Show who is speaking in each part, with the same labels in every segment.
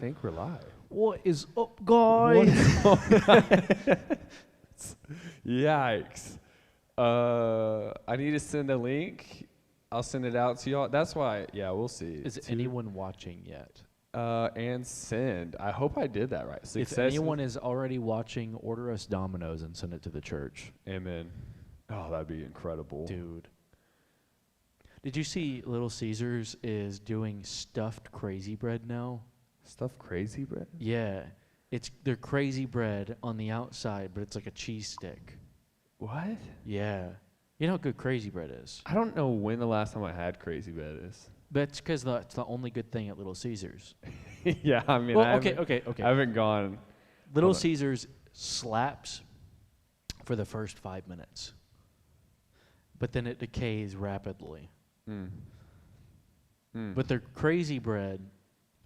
Speaker 1: think we're live.
Speaker 2: What is up, guys?
Speaker 1: Yikes. I need to send a link. I'll send it out to y'all. That's why, yeah, we'll see.
Speaker 2: Is anyone watching yet?
Speaker 1: And send. I hope I did that right.
Speaker 2: If anyone is already watching, order us Domino's and send it to the church.
Speaker 1: Amen. Oh, that'd be incredible.
Speaker 2: Dude. Did you see Little Caesars is doing stuffed crazy bread now?
Speaker 1: Stuffed crazy bread?
Speaker 2: Yeah. They're crazy bread on the outside, but it's like a cheese stick.
Speaker 1: What?
Speaker 2: Yeah. You know how good crazy bread is?
Speaker 1: I don't know when the last time I had crazy bread is.
Speaker 2: But it's because it's the only good thing at Little Caesars.
Speaker 1: Yeah, I mean,
Speaker 2: well, okay.
Speaker 1: I haven't gone.
Speaker 2: Little Caesars slaps for the first 5 minutes, but then it decays rapidly. But their crazy bread,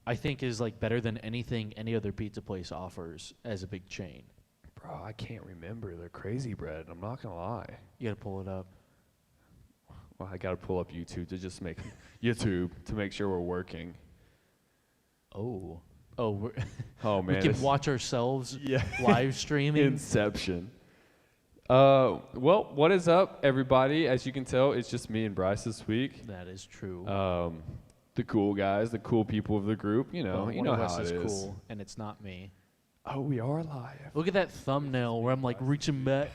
Speaker 2: I think, is like better than anything any other pizza place offers as a big chain.
Speaker 1: Bro, I can't remember their crazy bread. I'm not gonna lie.
Speaker 2: You gotta pull it up.
Speaker 1: Well, I gotta pull up YouTube to just make YouTube to make sure we're working.
Speaker 2: Oh,
Speaker 1: oh man,
Speaker 2: we can watch ourselves live streaming.
Speaker 1: Inception. Well, what is up, everybody? As you can tell, it's just me and Bryce this week.
Speaker 2: That is true.
Speaker 1: The cool guys, the cool people of the group. You know,
Speaker 2: one of us is cool, and it's not me.
Speaker 1: Oh, we are live.
Speaker 2: Look at that thumbnail where I'm like reaching back.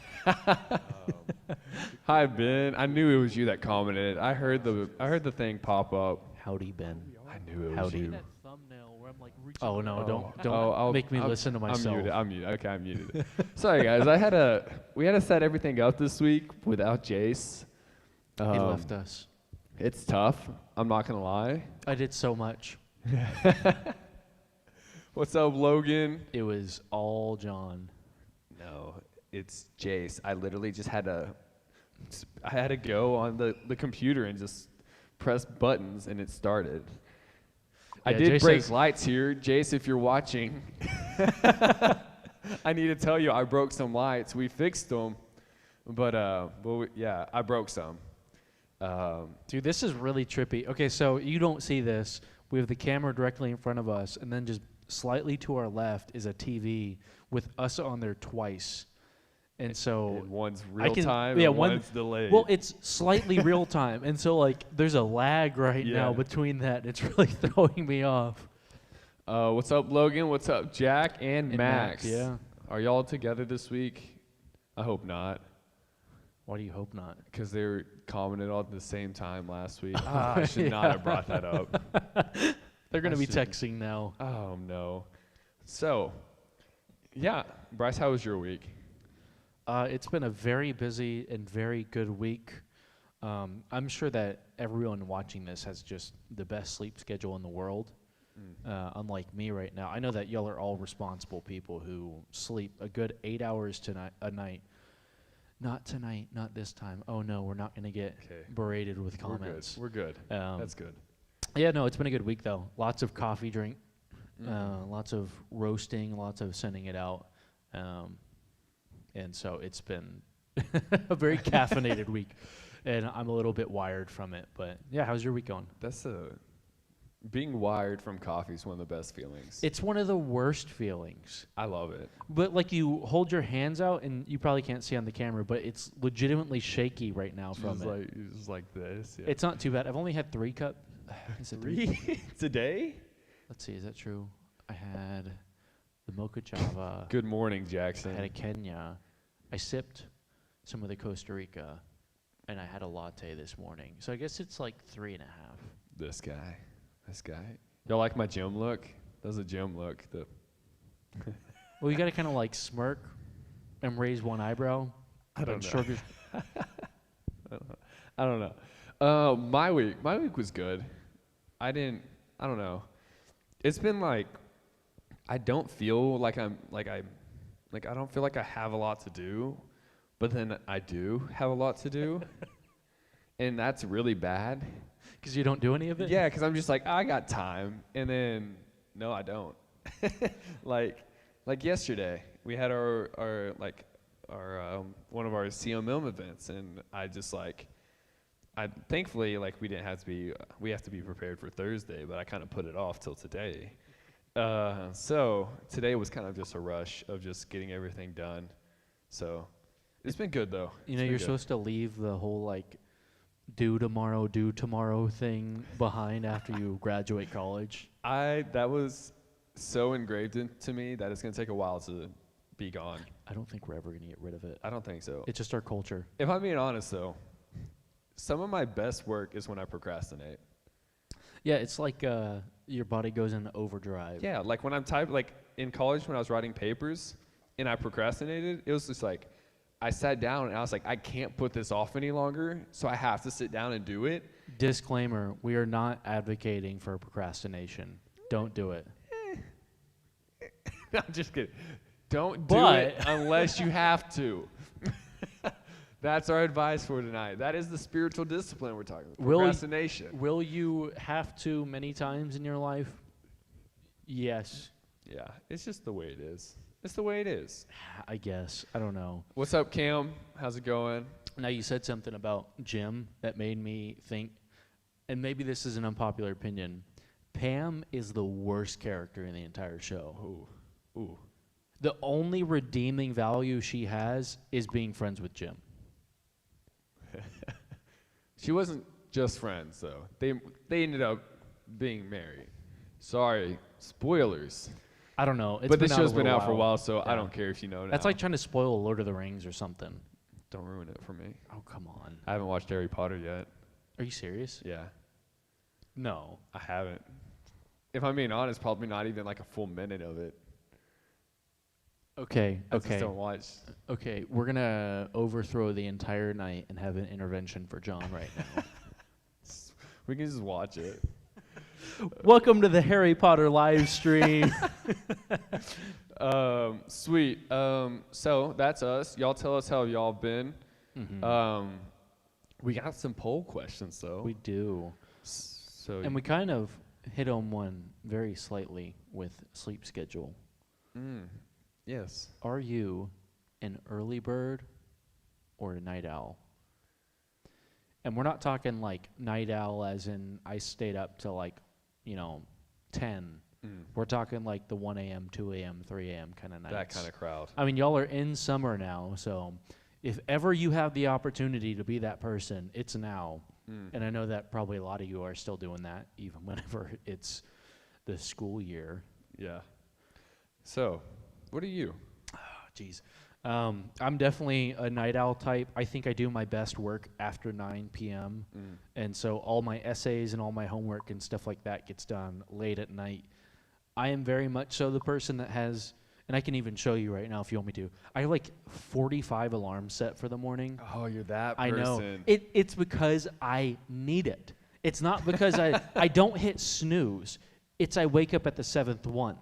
Speaker 1: Hi, Ben. I knew it was you that commented. I heard the thing pop up.
Speaker 2: Howdy, Ben.
Speaker 1: I knew it was you.
Speaker 2: Oh no! Don't make me listen to myself.
Speaker 1: I'm muted. Okay, I'm muted. Sorry, guys. We had to set everything up this week without Jace.
Speaker 2: He left us.
Speaker 1: It's tough. I'm not gonna lie.
Speaker 2: I did so much.
Speaker 1: What's up, Logan?
Speaker 2: It was all John.
Speaker 1: No, it's Jace. I literally just had to go on the computer and just press buttons, and it started. I did break lights here. Jace, if you're watching, I need to tell you I broke some lights. We fixed them, but I broke some.
Speaker 2: Dude, this is really trippy. Okay, so you don't see this. We have the camera directly in front of us, and then just slightly to our left is a TV with us on there twice. And so
Speaker 1: and one's real time and one's delayed.
Speaker 2: Well, it's slightly real time. And so like there's a lag right now between that. It's really throwing me off.
Speaker 1: What's up, Logan? What's up, Jack and Max?
Speaker 2: Yeah.
Speaker 1: Are y'all together this week? I hope not.
Speaker 2: Why do you hope not?
Speaker 1: Because they were commented all at the same time last week. I should not have brought that up.
Speaker 2: They're going to be texting now.
Speaker 1: Oh, no. So, yeah. Bryce, how was your week?
Speaker 2: It's been a very busy and very good week. I'm sure that everyone watching this has just the best sleep schedule in the world, unlike me right now. I know that y'all are all responsible people who sleep a good 8 hours a night. Not tonight, not this time. Oh, no, we're not going to get berated with comments.
Speaker 1: We're good. That's good.
Speaker 2: Yeah, no, it's been a good week, though. Lots of coffee drink, lots of roasting, lots of sending it out. And so it's been a very caffeinated week, and I'm a little bit wired from it. But, yeah, how's your week going?
Speaker 1: Being wired from coffee is one of the best feelings.
Speaker 2: It's one of the worst feelings.
Speaker 1: I love it.
Speaker 2: But, like, you hold your hands out, and you probably can't see on the camera, but it's legitimately shaky right now from it.
Speaker 1: It's like this. Yeah.
Speaker 2: It's not too bad. I've only had 3 cups. Is it 3?
Speaker 1: Today?
Speaker 2: Let's see. Is that true? I had the Mocha Java.
Speaker 1: Good morning, Jackson.
Speaker 2: I had a Kenya. I sipped some of the Costa Rica, and I had a latte this morning. So I guess it's like 3.5.
Speaker 1: This guy. Y'all like my gym look? That's a gym look.
Speaker 2: Well, you got to kind of like smirk and raise one eyebrow.
Speaker 1: I don't know. I don't know. My week was good. I don't know. It's been like, I don't feel like I don't feel like I have a lot to do, but then I do have a lot to do, and that's really bad.
Speaker 2: Because you don't do any of it?
Speaker 1: Yeah, because I'm just like, I got time, and then, no, I don't. like yesterday, we had our one of our CMM events, and I just like, thankfully, like, we have to be prepared for Thursday, but I kind of put it off till today. So today was kind of just a rush of just getting everything done. So it's been good though.
Speaker 2: You
Speaker 1: It's
Speaker 2: know,
Speaker 1: been
Speaker 2: you're
Speaker 1: good.
Speaker 2: supposed to leave the whole like do tomorrow thing behind after you graduate college.
Speaker 1: That was so engraved into me that it's gonna take a while to be gone.
Speaker 2: I don't think we're ever gonna get rid of it.
Speaker 1: I don't think so.
Speaker 2: It's just our culture.
Speaker 1: If I'm being honest though, some of my best work is when I procrastinate.
Speaker 2: Yeah, it's like your body goes into overdrive.
Speaker 1: Yeah, like when I'm typing, like in college when I was writing papers and I procrastinated, it was just like I sat down and I was like, I can't put this off any longer, so I have to sit down and do it.
Speaker 2: Disclaimer, we are not advocating for procrastination. Don't do it.
Speaker 1: I'm just kidding. Don't do
Speaker 2: But-
Speaker 1: it unless you have to. That's our advice for tonight. That is the spiritual discipline we're talking about. Procrastination.
Speaker 2: Will you have to many times in your life? Yes,
Speaker 1: Yeah, it's just the way it is. It's the way it is.
Speaker 2: I guess. I don't know.
Speaker 1: What's up, Cam? How's it going?
Speaker 2: Now, you said something about Jim that made me think, and maybe this is an unpopular opinion. Pam is the worst character in the entire show.
Speaker 1: Ooh.
Speaker 2: The only redeeming value she has is being friends with Jim.
Speaker 1: She wasn't just friends, though. They ended up being married. Sorry, spoilers.
Speaker 2: I don't know. It's
Speaker 1: But
Speaker 2: been
Speaker 1: this
Speaker 2: out
Speaker 1: show's
Speaker 2: a
Speaker 1: been
Speaker 2: little
Speaker 1: out for a while, so I
Speaker 2: Yeah.
Speaker 1: don't care if you know now.
Speaker 2: That's like trying to spoil Lord of the Rings or something.
Speaker 1: Don't ruin it for me.
Speaker 2: Oh, come on.
Speaker 1: I haven't watched Harry Potter yet.
Speaker 2: Are you serious?
Speaker 1: Yeah,
Speaker 2: No.
Speaker 1: I haven't. If I'm being honest, probably not even like a full minute of it.
Speaker 2: Okay.
Speaker 1: I just
Speaker 2: Okay.
Speaker 1: don't watch.
Speaker 2: Okay. We're gonna overthrow the entire night and have an intervention for John right now.
Speaker 1: We can just watch it.
Speaker 2: Welcome to the Harry Potter live stream.
Speaker 1: Sweet. So that's us. Y'all tell us how y'all been.
Speaker 2: Mhm.
Speaker 1: We got some poll questions though.
Speaker 2: We do.
Speaker 1: So
Speaker 2: And we kind of hit on one very slightly with sleep schedule.
Speaker 1: yes.
Speaker 2: Are you an early bird or a night owl? And we're not talking like night owl as in I stayed up till like, 10. We're talking like the 1 a.m., 2 a.m., 3 a.m. kind of nights.
Speaker 1: That kind of crowd.
Speaker 2: I mean, y'all are in summer now, so if ever you have the opportunity to be that person, it's now. And I know that probably a lot of you are still doing that, even whenever it's the school year.
Speaker 1: Yeah. So, what are you?
Speaker 2: Oh, jeez. I'm definitely a night owl type. I think I do my best work after 9 p.m. And so all my essays and all my homework and stuff like that gets done late at night. I am very much so the person that has, and I can even show you right now if you want me to, I have like 45 alarms set for the morning.
Speaker 1: Oh, you're that
Speaker 2: I
Speaker 1: person.
Speaker 2: know. It's because I need it. It's not because I don't hit snooze. It's I wake up at the 7th one.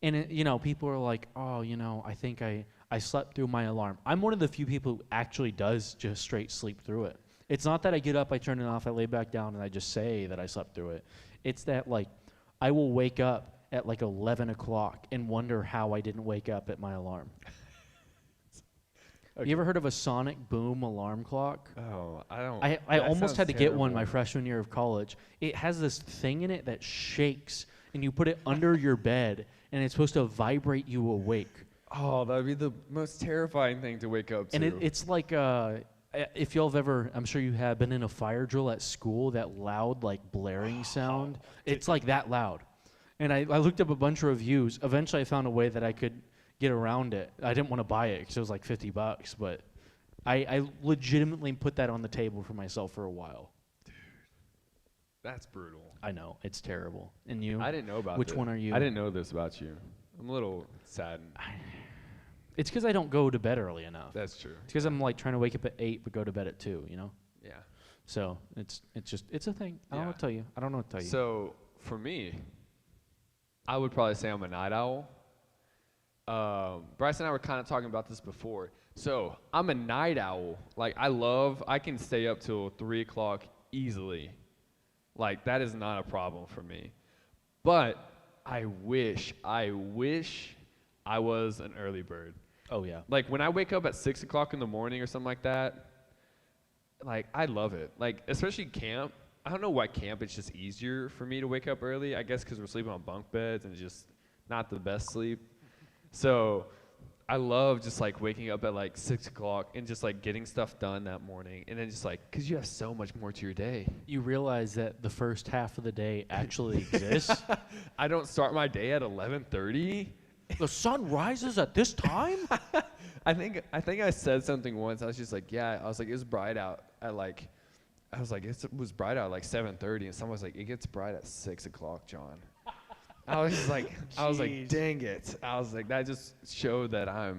Speaker 2: And, people are like, oh, I think I slept through my alarm. I'm one of the few people who actually does just straight sleep through it. It's not that I get up, I turn it off, I lay back down, and I just say that I slept through it. It's that, like, I will wake up at, like, 11 o'clock and wonder how I didn't wake up at my alarm.
Speaker 1: Okay.
Speaker 2: You ever heard of a sonic boom alarm clock?
Speaker 1: Oh, I don't.
Speaker 2: I
Speaker 1: that
Speaker 2: almost
Speaker 1: sounds
Speaker 2: had to get one
Speaker 1: terrible.
Speaker 2: my freshman year of college. It has this thing in it that shakes, and you put it under your bed, and it's supposed to vibrate you awake.
Speaker 1: Oh, that would be the most terrifying thing to wake up to.
Speaker 2: And it's like, if y'all have ever, I'm sure you have, been in a fire drill at school, that loud, like, blaring sound. It's like that loud. And I looked up a bunch of reviews. Eventually, I found a way that I could get around it. I didn't want to buy it because it was like $50, but I legitimately put that on the table for myself for a while.
Speaker 1: That's brutal.
Speaker 2: I know. It's terrible. And you?
Speaker 1: I didn't know about
Speaker 2: Which
Speaker 1: this.
Speaker 2: one are you?
Speaker 1: I didn't know this about you. I'm a little saddened.
Speaker 2: It's because I don't go to bed early enough.
Speaker 1: That's true.
Speaker 2: It's because I'm like trying to wake up at 8 but go to bed at 2,
Speaker 1: Yeah.
Speaker 2: So it's a thing. I don't know what to tell you. I don't know what to tell you.
Speaker 1: So for me, I would probably say I'm a night owl. Bryce and I were kind of talking about this before. So I'm a night owl. Like I can stay up till 3 o'clock easily. Like that is not a problem for me. But I wish I was an early bird.
Speaker 2: Oh, yeah.
Speaker 1: Like when I wake up at 6 o'clock in the morning or something like that, like I love it. Like especially camp. I don't know why camp. It's just easier for me to wake up early. I guess because we're sleeping on bunk beds and just not the best sleep. So I love just like waking up at like 6 o'clock and just like getting stuff done that morning, and then just like because you have so much more to your day.
Speaker 2: You realize that the first half of the day actually exists.
Speaker 1: I don't start my day at 11:30.
Speaker 2: The sun rises at this time?
Speaker 1: I think I said something once. I was just like, yeah. I was like, it was bright out at like. I was like, it was bright out at like 7:30, and someone was like, it gets bright at 6 o'clock, John. I was just like, dang it. I was like, that just showed that I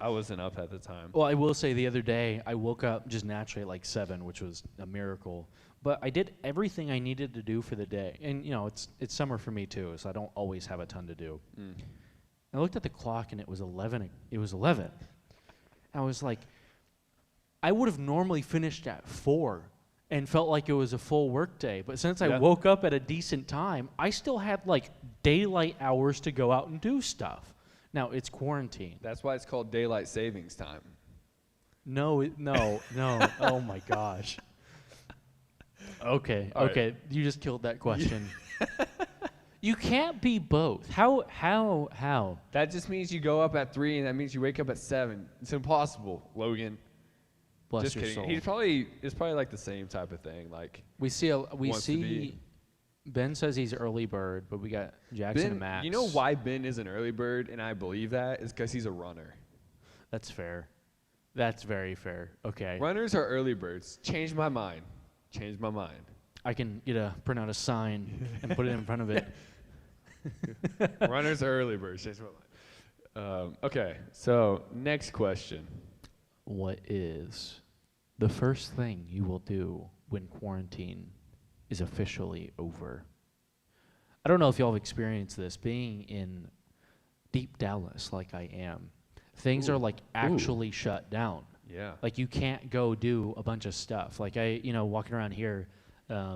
Speaker 1: wasn't up at the time.
Speaker 2: Well, I will say the other day, I woke up just naturally at like 7, which was a miracle. But I did everything I needed to do for the day. And, it's summer for me, too, so I don't always have a ton to do. I looked at the clock, and it was 11. It was 11. I was like, I would have normally finished at 4 and felt like it was a full work day. But since I woke up at a decent time, I still had like daylight hours to go out and do stuff. Now, it's quarantine.
Speaker 1: That's why it's called daylight savings time.
Speaker 2: No. Oh, my gosh. Okay. You just killed that question. You can't be both. How?
Speaker 1: That just means you go up at 3, and that means you wake up at 7. It's impossible, Logan.
Speaker 2: Bless
Speaker 1: Just
Speaker 2: your
Speaker 1: kidding.
Speaker 2: soul.
Speaker 1: It's probably like the same type of thing. Like
Speaker 2: We see Ben says he's early bird, but we got Jackson and Max.
Speaker 1: You know why Ben is an early bird, and I believe that is because he's a runner.
Speaker 2: That's fair. That's very fair. Okay.
Speaker 1: Runners are early birds. Change my mind.
Speaker 2: I can print out a sign and put it in front of it.
Speaker 1: Runners are early birds. Change my mind. Okay. So next question.
Speaker 2: What is the first thing you will do when quarantine is officially over? I don't know if y'all have experienced this. Being in deep Dallas like I am, things are like actually shut down.
Speaker 1: Yeah.
Speaker 2: Like you can't go do a bunch of stuff. Like walking around here,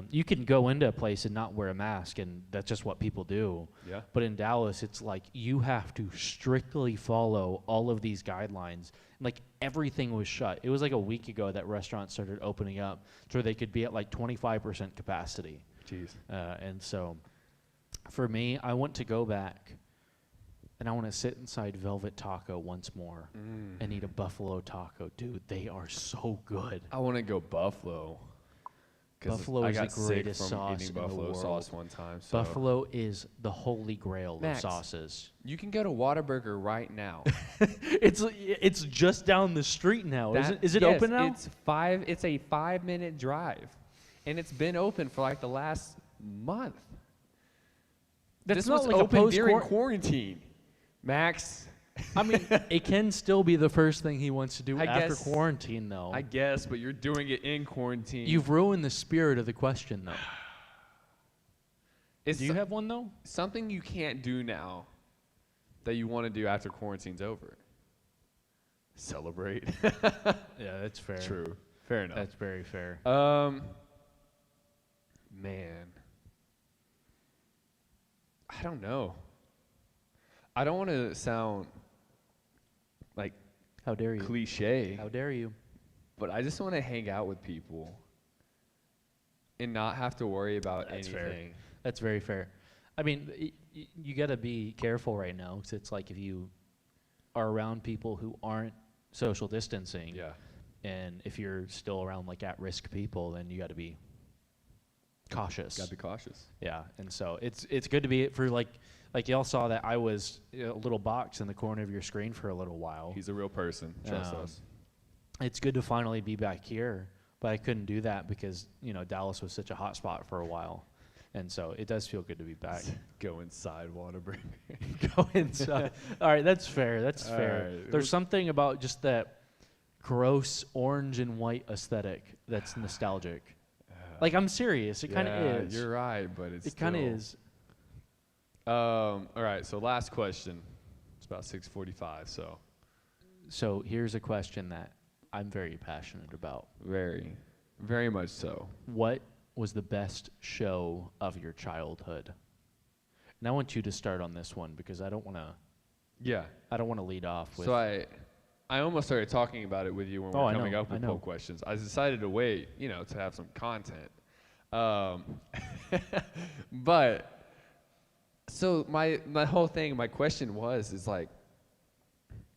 Speaker 2: you can go into a place and not wear a mask, and that's just what people do.
Speaker 1: Yeah.
Speaker 2: But in Dallas, it's like you have to strictly follow all of these guidelines. Like everything was shut. It was like a week ago that restaurants started opening up so they could be at like 25% capacity.
Speaker 1: Jeez.
Speaker 2: And so for me, I want to go back and I want to sit inside Velvet Taco once more and eat a buffalo taco. Dude, they are so good.
Speaker 1: I want to go buffalo.
Speaker 2: Buffalo is the greatest sauce
Speaker 1: eating
Speaker 2: in the
Speaker 1: buffalo
Speaker 2: world.
Speaker 1: sauce one time. So.
Speaker 2: Buffalo is the holy grail
Speaker 1: Max,
Speaker 2: of sauces.
Speaker 1: You can go to Whataburger right now.
Speaker 2: It's just down the street now. Is it open now?
Speaker 1: It's a 5-minute drive, and it's been open for like the last month. This was
Speaker 2: like
Speaker 1: open during quarantine. Max.
Speaker 2: I mean, it can still be the first thing he wants to do after
Speaker 1: guess,
Speaker 2: quarantine, though.
Speaker 1: I guess, but you're doing it in quarantine.
Speaker 2: You've ruined the spirit of the question, though.
Speaker 1: Do
Speaker 2: you have one, though?
Speaker 1: Something you can't do now that you want to do after quarantine's over. Celebrate.
Speaker 2: Yeah, that's fair.
Speaker 1: True. Fair enough.
Speaker 2: That's very fair.
Speaker 1: Man. I don't know. I don't want to sound like
Speaker 2: How dare you?
Speaker 1: cliche,
Speaker 2: How dare you?
Speaker 1: but I just want to hang out with people and not have to worry about
Speaker 2: That's
Speaker 1: anything.
Speaker 2: fair. That's very fair. I mean, you got to be careful right now because it's like if you are around people who aren't social distancing,
Speaker 1: Yeah.
Speaker 2: and if you're still around like at-risk people, then you got to be cautious.
Speaker 1: Got to be cautious.
Speaker 2: Yeah, and so it's good to be for like y'all saw that I was a little box in the corner of your screen for a little while.
Speaker 1: He's a real person. Trust us.
Speaker 2: It's good to finally be back here, but I couldn't do that because Dallas was such a hot spot for a while, and so it does feel good to be back.
Speaker 1: Go inside Whataburger.
Speaker 2: Go inside. All right, that's fair. That's fair.
Speaker 1: Right.
Speaker 2: There's something about just that gross orange and white aesthetic that's nostalgic. Like I'm serious. It kind of is.
Speaker 1: You're right, but it
Speaker 2: kind of is.
Speaker 1: All right, so last question. It's about 6:45, so.
Speaker 2: So here's a question that I'm very passionate about.
Speaker 1: Very, very much so.
Speaker 2: What was the best show of your childhood? And I want you to start on this one because I don't want to lead off with.
Speaker 1: So I almost started talking about it with you when we were coming up with poll questions. I decided to wait, to have some content. Um, but so my whole thing, my question is like,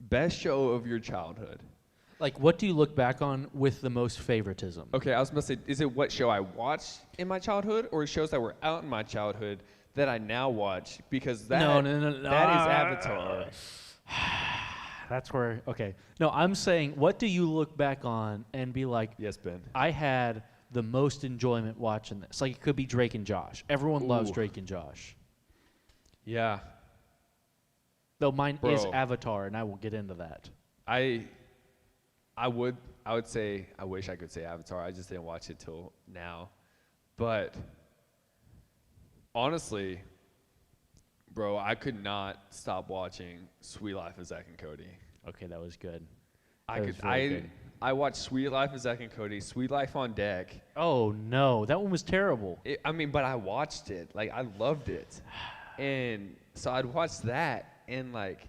Speaker 1: best show of your childhood.
Speaker 2: Like, what do you look back on with the most favoritism?
Speaker 1: Okay, I was gonna say, is it what show I watched in my childhood, or shows that were out in my childhood that I now watch? Because that
Speaker 2: No.
Speaker 1: that is Avatar.
Speaker 2: That's where, okay. No, I'm saying, what do you look back on and be like,
Speaker 1: Yes, Ben.
Speaker 2: I had the most enjoyment watching this? Like, it could be Drake and Josh. Everyone loves
Speaker 1: Ooh.
Speaker 2: Drake and Josh.
Speaker 1: Yeah,
Speaker 2: Though mine is
Speaker 1: Bro.
Speaker 2: Avatar, and I will get into that.
Speaker 1: I would say I wish I could say Avatar. I just didn't watch it till now. But honestly, bro, I could not stop watching Sweet Life of Zack and Cody.
Speaker 2: Okay, that was good.
Speaker 1: I watched Sweet Life of Zack and Cody, Sweet Life on Deck.
Speaker 2: Oh, no. That one was terrible.
Speaker 1: But I watched it. Like, I loved it. And so I'd watch that, and like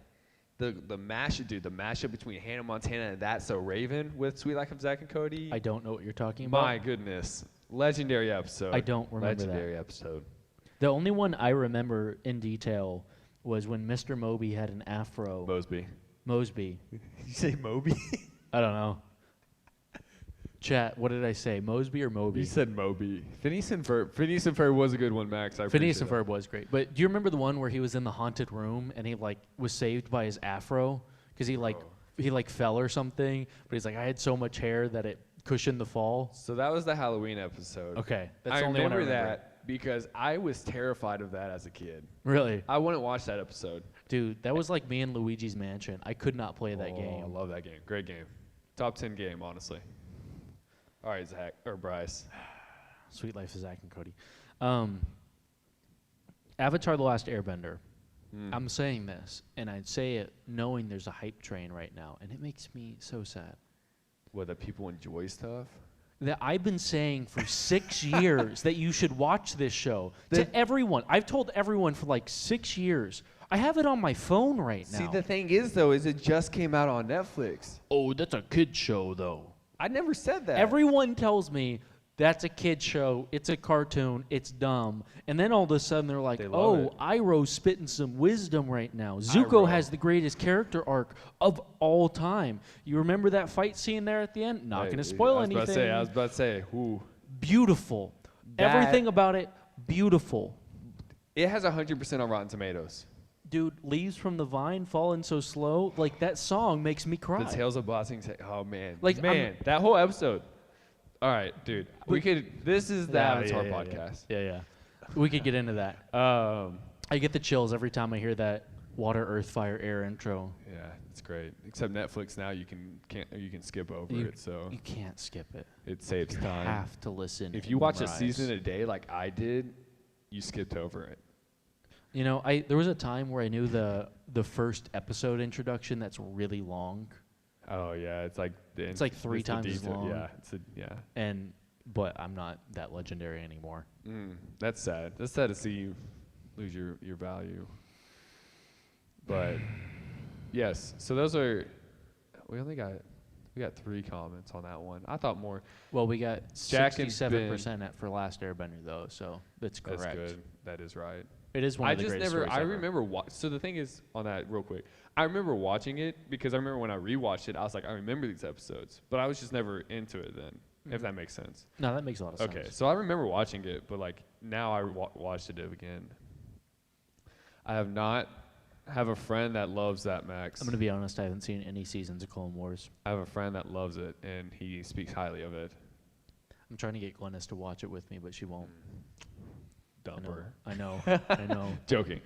Speaker 1: the mashup between Hannah Montana and That's So Raven with Sweet Life of Zack and Cody.
Speaker 2: I don't know what you're talking about.
Speaker 1: My goodness. Legendary episode.
Speaker 2: I don't remember that.
Speaker 1: Legendary episode.
Speaker 2: The only one I remember in detail was when Mr. Moby had an afro. Mosby.
Speaker 1: Did you say Moby?
Speaker 2: I don't know. Chat, what did I say? Mosby or Moby?
Speaker 1: You said Moby. Phineas and Ferb was a good one, Max.
Speaker 2: Phineas and Ferb was great. But do you remember the one where he was in the haunted room and he like was saved by his afro because he fell or something? But he's like, I had so much hair that it cushioned the fall.
Speaker 1: So that was the Halloween episode.
Speaker 2: Okay, that's
Speaker 1: I
Speaker 2: the only one I
Speaker 1: remember
Speaker 2: remember.
Speaker 1: that because I was terrified of that as a kid.
Speaker 2: Really,
Speaker 1: I wouldn't watch that episode.
Speaker 2: dude, that was like me and Luigi's Mansion. I could not play that
Speaker 1: I
Speaker 2: game.
Speaker 1: love that game. Great game. Top 10 game, honestly. All right, Zach or Bryce.
Speaker 2: Sweet Life of Zack and Cody. Avatar: The Last Airbender. I'm saying this, and I'd say it knowing there's a hype train right now, and it makes me so sad.
Speaker 1: What, that people enjoy stuff?
Speaker 2: That I've been saying for 6 years that you should watch this show. To everyone. I've told everyone for like 6 years. I have it on my phone right now.
Speaker 1: See, the thing is, though, is it just came out on Netflix.
Speaker 2: Oh, that's a kid show, though.
Speaker 1: I never said that.
Speaker 2: Everyone tells me that's a kid show, it's a cartoon, it's dumb. And then all of a sudden they're like,
Speaker 1: They love it.
Speaker 2: Iroh's spitting some wisdom right now. Zuko
Speaker 1: Iroh.
Speaker 2: has the greatest character arc of all time. You remember that fight scene there at the end? Not going to spoil anything.
Speaker 1: I was about to say, who?
Speaker 2: Beautiful. Everything about it, beautiful.
Speaker 1: It has 100% on Rotten Tomatoes.
Speaker 2: Dude, Leaves from the Vine falling so slow, like that song makes me cry.
Speaker 1: The Tales of Bossing. Oh, man.
Speaker 2: Like,
Speaker 1: that whole episode. All right, dude. This is the Avatar podcast.
Speaker 2: Yeah. We could get into that. I get the chills every time I hear that Water, Earth, Fire, Air intro.
Speaker 1: Yeah, it's great. Except Netflix now, you can skip over it, so
Speaker 2: You can't skip it.
Speaker 1: it saves
Speaker 2: You
Speaker 1: time.
Speaker 2: have to listen.
Speaker 1: If
Speaker 2: and
Speaker 1: you watch a
Speaker 2: memorize.
Speaker 1: season a day like I did, you skipped over it.
Speaker 2: You know, there was a time where I knew the first episode introduction that's really long.
Speaker 1: Oh yeah, it's like
Speaker 2: like 3 times as long.
Speaker 1: Yeah.
Speaker 2: But I'm not that legendary anymore.
Speaker 1: That's sad. That's sad to see you lose your value. But yes, so those are. We got 3 comments on that one. I thought more.
Speaker 2: Well, we got
Speaker 1: Jack and
Speaker 2: 67% for Last Airbender though, so that's correct.
Speaker 1: That's good. That is right.
Speaker 2: It is one of the greatest stories
Speaker 1: I
Speaker 2: ever.
Speaker 1: remember. So the thing is, on that real quick, I remember watching it because I remember when I rewatched it, I was like, I remember these episodes, but I was just never into it then. If that makes sense.
Speaker 2: No, that makes a lot of sense.
Speaker 1: Okay, so I remember watching it, but like now I watched it again. I have not. Have a friend that loves that, Max.
Speaker 2: I'm going to be honest, I haven't seen any seasons of Clone Wars.
Speaker 1: I have a friend that loves it, and he speaks highly of it.
Speaker 2: I'm trying to get Glennis to watch it with me, but she won't.
Speaker 1: Dumper.
Speaker 2: I know.
Speaker 1: Joking.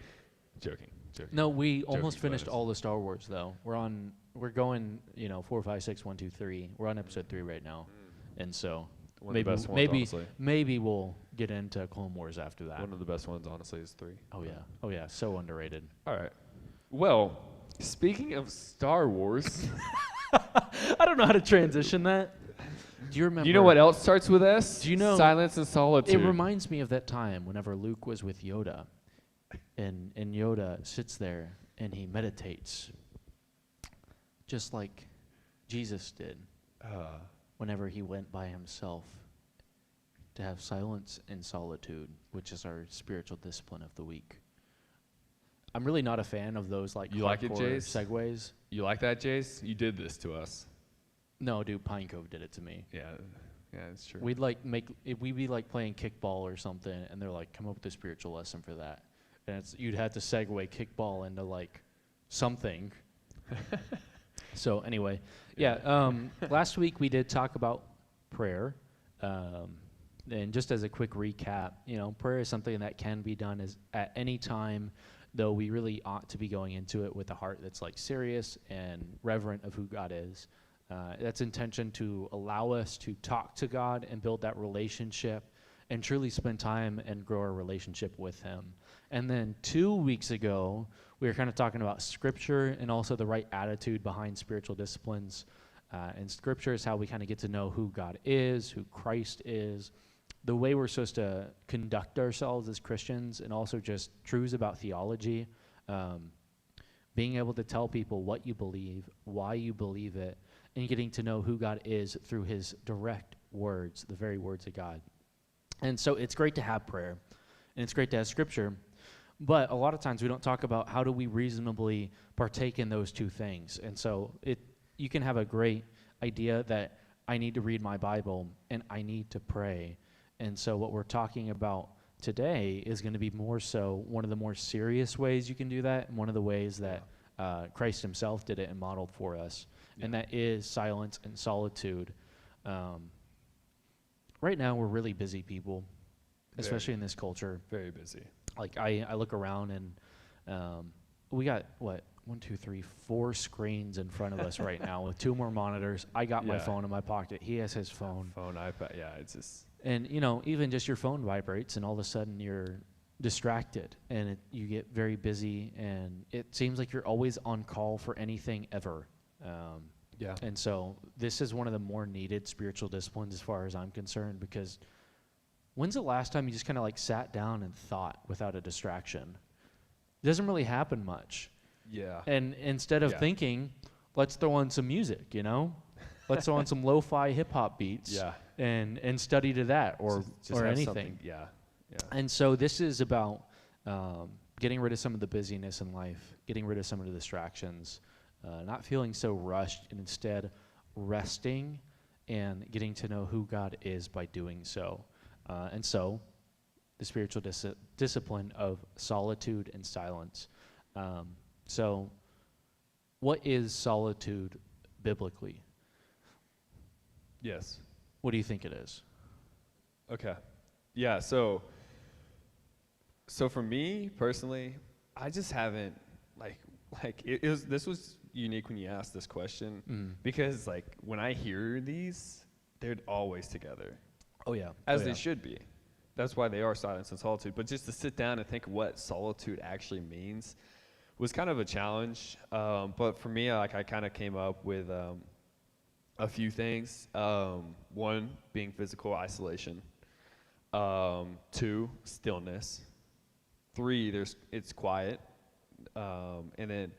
Speaker 2: No, we almost
Speaker 1: Joking,
Speaker 2: finished
Speaker 1: Glennis.
Speaker 2: all the Star Wars though. We're going, 4, 5, 6, 1, 2, 3. We're on episode 3 right now, and so
Speaker 1: One of the best ones, honestly.
Speaker 2: maybe we'll get into Clone Wars after that.
Speaker 1: One of the best ones, honestly, is 3.
Speaker 2: Oh yeah, so underrated.
Speaker 1: All right. Well, speaking of Star Wars,
Speaker 2: I don't know how to transition that. Do you remember?
Speaker 1: you know what else starts with S?
Speaker 2: Do you know-
Speaker 1: Silence and Solitude.
Speaker 2: It reminds me of that time whenever Luke was with Yoda, and Yoda sits there and he meditates, just like Jesus did whenever he went by himself to have silence and solitude, which is our spiritual discipline of the week. I'm really not a fan of those like
Speaker 1: You like it,
Speaker 2: hardcore
Speaker 1: Jace?
Speaker 2: segues.
Speaker 1: You like that, Jace? You did this to us.
Speaker 2: No, dude, Pine Cove did it to me.
Speaker 1: Yeah, it's true.
Speaker 2: We'd be like playing kickball or something, and they're like, come up with a spiritual lesson for that. And you'd have to segue kickball into like something. So anyway, last week we did talk about prayer. And just as a quick recap, prayer is something that can be done at any time, though we really ought to be going into it with a heart that's like serious and reverent of who God is. That's intention to allow us to talk to God and build that relationship and truly spend time and grow our relationship with him. And then 2 weeks ago, we were kind of talking about Scripture and also the right attitude behind spiritual disciplines. And Scripture is how we kind of get to know who God is, who Christ is, the way we're supposed to conduct ourselves as Christians, and also just truths about theology. Being able to tell people what you believe, why you believe it, and getting to know who God is through his direct words, the very words of God. And so it's great to have prayer, and it's great to have Scripture, but a lot of times we don't talk about how do we reasonably partake in those two things. And so you can have a great idea that I need to read my Bible and I need to pray. And so what we're talking about today is going to be more so one of the more serious ways you can do that, and one of the ways that Christ himself did it and modeled for us, and that is silence and solitude. Right now we're really busy people, especially in this culture.
Speaker 1: Very busy.
Speaker 2: Like I look around and we got 4 screens in front of us right now with 2 more monitors. I got my phone in my pocket. He has his phone.
Speaker 1: iPad. Yeah, it's just.
Speaker 2: And even just your phone vibrates, and all of a sudden you're distracted, and you get very busy, and it seems like you're always on call for anything ever. And so this is one of the more needed spiritual disciplines as far as I'm concerned, because when's the last time you just kind of like sat down and thought without a distraction? It doesn't really happen much.
Speaker 1: Yeah.
Speaker 2: And instead of thinking, let's throw on some music, let's throw on some lo-fi hip-hop beats.
Speaker 1: Yeah.
Speaker 2: And study to that or anything.
Speaker 1: Yeah.
Speaker 2: And so this is about getting rid of some of the busyness in life, getting rid of some of the distractions, not feeling so rushed, and instead resting and getting to know who God is by doing so. And so the spiritual discipline of solitude and silence. So what is solitude biblically?
Speaker 1: Yes.
Speaker 2: What do you think it is?
Speaker 1: Okay. Yeah, so for me personally, I just haven't this was unique when you asked this question, because like when I hear these, they're always together.
Speaker 2: Oh yeah.
Speaker 1: As they should be. That's why they are silence and solitude. But just to sit down and think what solitude actually means was kind of a challenge. But for me, I kind of came up with a few things. 1 being physical isolation. 2, stillness. 3, it's quiet. And then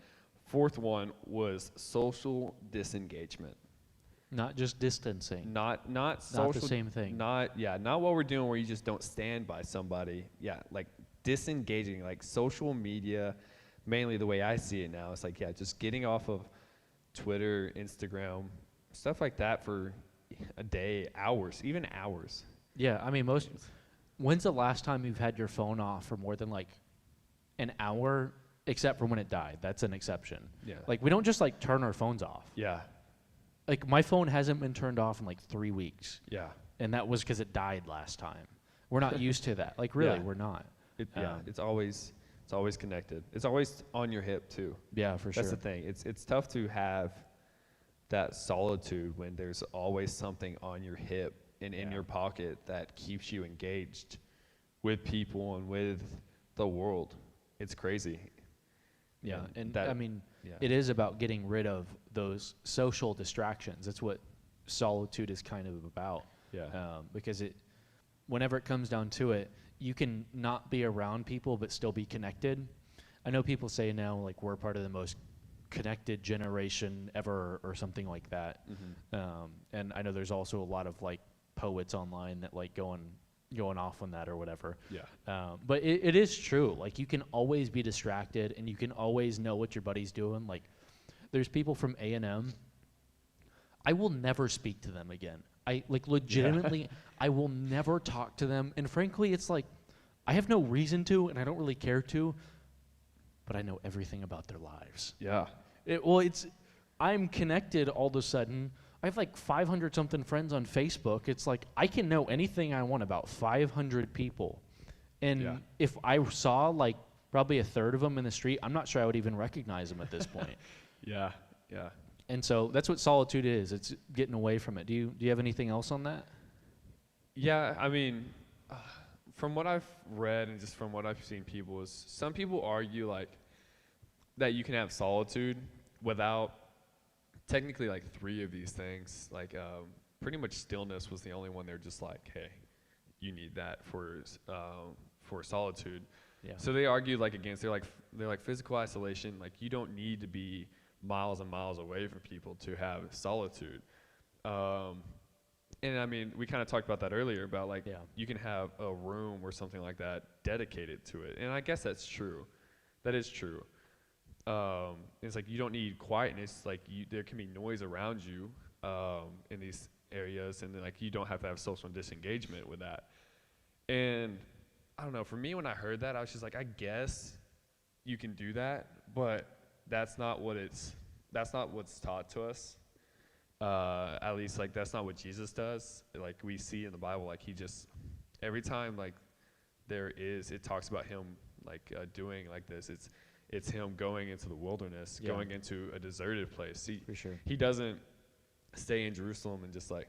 Speaker 1: 4th one was social disengagement.
Speaker 2: Not just distancing.
Speaker 1: Not social.
Speaker 2: Not the same thing.
Speaker 1: Not what we're doing where you just don't stand by somebody. Yeah, like disengaging, like social media. Mainly the way I see it now, it's like just getting off of Twitter, Instagram, stuff like that for a day, hours, even hours.
Speaker 2: Yeah, I mean when's the last time you've had your phone off for more than like an hour, except for when it died? That's an exception.
Speaker 1: Yeah.
Speaker 2: Like we don't just like turn our phones off.
Speaker 1: Yeah.
Speaker 2: Like my phone hasn't been turned off in like 3 weeks.
Speaker 1: Yeah.
Speaker 2: And that was because it died last time. We're not used to that. Like really, we're not.
Speaker 1: It's always connected. It's always on your hip too.
Speaker 2: Yeah, for sure.
Speaker 1: That's the thing. It's tough to have that solitude when there's always something on your hip and in your pocket that keeps you engaged with people and with the world. It's crazy.
Speaker 2: Yeah, and I mean, it is about getting rid of those social distractions. That's what solitude is kind of about.
Speaker 1: Yeah.
Speaker 2: Because whenever it comes down to it, you can not be around people but still be connected. I know people say now like we're part of the most connected generation ever or something like that. And I know there's also a lot of like poets online that like go and going off on that or whatever.
Speaker 1: Yeah.
Speaker 2: But it is true. Like, you can always be distracted, and you can always know what your buddy's doing. Like, there's people from A&M. I will never speak to them again. I like legitimately. I will never talk to them. And frankly, it's like I have no reason to, and I don't really care to. But I know everything about their lives.
Speaker 1: Yeah.
Speaker 2: I'm connected all of a sudden. I have like 500 something friends on Facebook. It's like I can know anything I want about 500 people. And if I saw like probably a third of them in the street, I'm not sure I would even recognize them at this point.
Speaker 1: Yeah. Yeah.
Speaker 2: And so that's what solitude is. It's getting away from it. Do you have anything else on that?
Speaker 1: Yeah, I mean, from what I've read and just from what I've seen people is some people argue like that you can have solitude without technically like 3 of these things. Like pretty much stillness was the only one they're just like, hey, you need that for solitude.
Speaker 2: Yeah.
Speaker 1: So they argue like against they're like physical isolation, like you don't need to be miles and miles away from people to have solitude. And I mean, we kind of talked about that earlier about like you can have a room or something like that dedicated to it. And I guess that's true. That is true. It's like you don't need quietness. Like there can be noise around you in these areas, and then, like you don't have to have social disengagement with that. And I don't know. For me, when I heard that, I was just like, I guess you can do that, but that's not what's taught to us. At least like that's not what Jesus does. Like we see in the Bible, like he just every time like it talks about him like doing like this. It's him going into the wilderness, going into a deserted place.
Speaker 2: For sure.
Speaker 1: He doesn't stay in Jerusalem and just like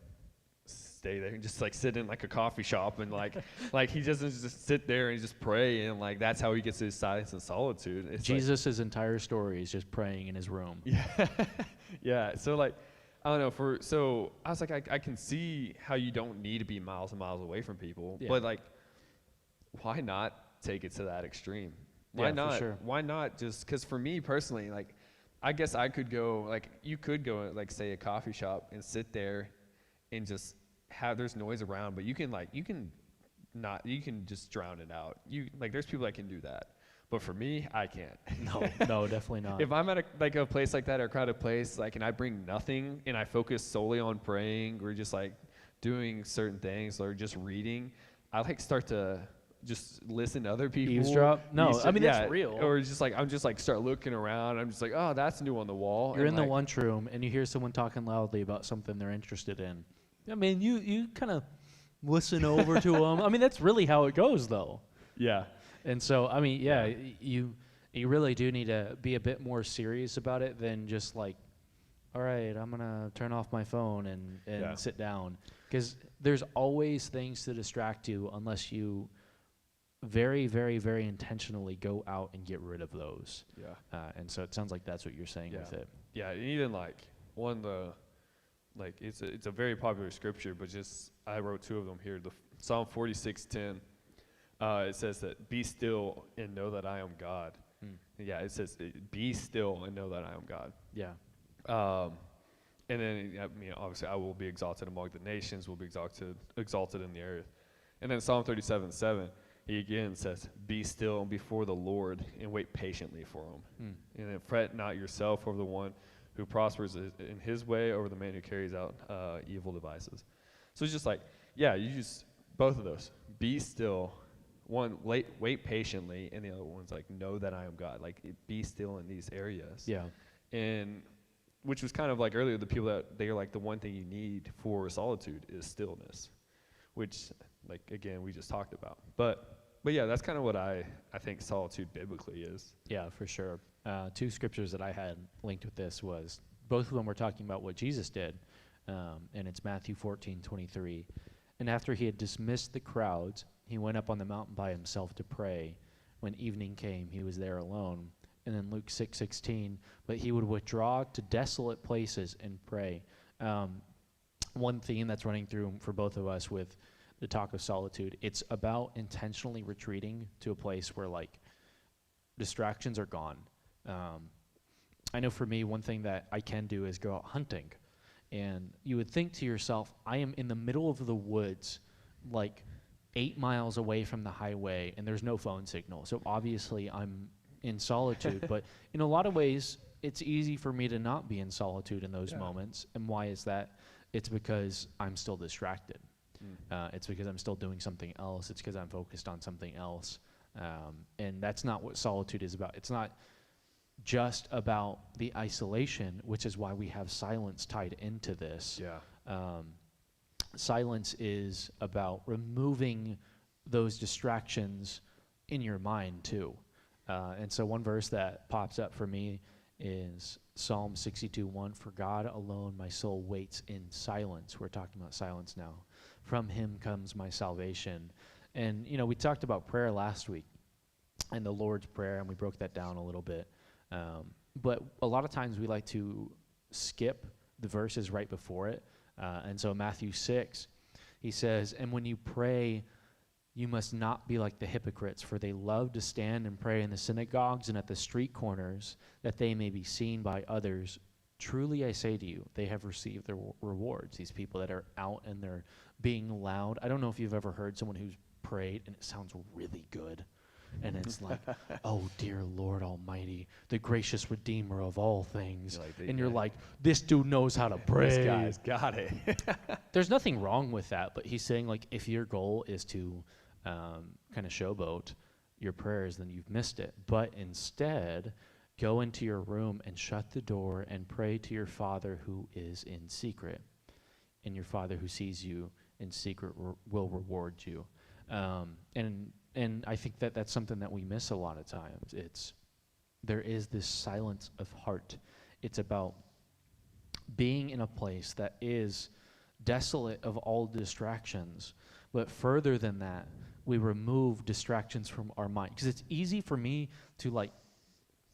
Speaker 1: stay there and just like sit in like a coffee shop and like like he doesn't just sit there and just pray, and like that's how he gets his silence and solitude. It's
Speaker 2: Jesus' entire story is just praying in his room.
Speaker 1: Yeah. Yeah. So like I don't know, so I was like, I can see how you don't need to be miles and miles away from people, but like, why not take it to that extreme? Why not?
Speaker 2: For sure.
Speaker 1: Why not just, because for me personally, like, I guess I could go, like, you could go, like, say a coffee shop and sit there and just there's noise around, but you can just drown it out. Like, there's people that can do that. But for me, I can't.
Speaker 2: No, definitely not.
Speaker 1: If I'm at a place like that or a crowded place, like, and I bring nothing and I focus solely on praying or just like doing certain things or just reading, I like start to just listen to other people.
Speaker 2: Eavesdrop? No, I mean, that's real.
Speaker 1: Or just like, I'm just like start looking around. I'm just like, oh, that's new on the wall.
Speaker 2: You're in the lunchroom and you hear someone talking loudly about something they're interested in. I mean, you kind of listen over to them. I mean, that's really how it goes, though.
Speaker 1: Yeah.
Speaker 2: And so, I mean, you really do need to be a bit more serious about it than just like, all right, I'm going to turn off my phone and sit down. Because there's always things to distract you unless you very, very, very intentionally go out and get rid of those.
Speaker 1: Yeah.
Speaker 2: And so it sounds like that's what you're saying with it.
Speaker 1: Yeah, and even like it's a very popular scripture, but just I wrote 2 of them here. The Psalm 46:10. It says that be still and know that I am God. Yeah, it says be still and know that I am God.
Speaker 2: Yeah.
Speaker 1: And then I mean, obviously, I will be exalted among the nations, will be exalted in the earth. And then Psalm 37:7, he again says, be still before the Lord and wait patiently for him. And then fret not yourself over the one who prospers in his way, over the man who carries out evil devices. So it's just like, you just, both of those, be still. One, wait patiently, and the other one's like, know that I am God. Like, be still in these areas.
Speaker 2: Yeah.
Speaker 1: And which was kind of like earlier, the people that they're like, the one thing you need for solitude is stillness, which, like, again, we just talked about. But yeah, that's kind of what I think solitude biblically is.
Speaker 2: Yeah, for sure. 2 scriptures that I had linked with this was, both of them were talking about what Jesus did, and it's Matthew 14:23. And after he had dismissed the crowds, he went up on the mountain by himself to pray. When evening came, he was there alone. And then Luke 6:16, but he would withdraw to desolate places and pray. One theme that's running through for both of us with the talk of solitude, it's about intentionally retreating to a place where, like, distractions are gone. I know for me, one thing that I can do is go out hunting. And you would think to yourself, I am in the middle of the woods, like 8 miles away from the highway and there's no phone signal. So obviously I'm in solitude, but in a lot of ways it's easy for me to not be in solitude in those moments. And why is that? It's because I'm still distracted. It's because I'm still doing something else. It's because I'm focused on something else. And that's not what solitude is about. It's not just about the isolation, which is why we have silence tied into this. Silence is about removing those distractions in your mind too. And so one verse that pops up for me is Psalm 62:1. For God alone my soul waits in silence. We're talking about silence now. From him comes my salvation. And, we talked about prayer last week and the Lord's Prayer, and we broke that down a little bit. But a lot of times we like to skip the verses right before it. And so Matthew 6, he says, and when you pray, you must not be like the hypocrites, for they love to stand and pray in the synagogues and at the street corners, that they may be seen by others. Truly I say to you, they have received their rewards. These people that are out and they're being loud. I don't know if you've ever heard someone who's prayed and it sounds really good. And it's like, oh, dear Lord Almighty, the gracious Redeemer of all things. You're like, this dude knows how to pray.
Speaker 1: This guy's got it.
Speaker 2: There's nothing wrong with that, but he's saying, like, if your goal is to kind of showboat your prayers, then you've missed it. But instead, go into your room and shut the door and pray to your Father who is in secret. And your Father who sees you in secret will reward you. And I think that that's something that we miss a lot of times. There is this silence of heart. It's about being in a place that is desolate of all distractions. But further than that, we remove distractions from our mind. Because it's easy for me to like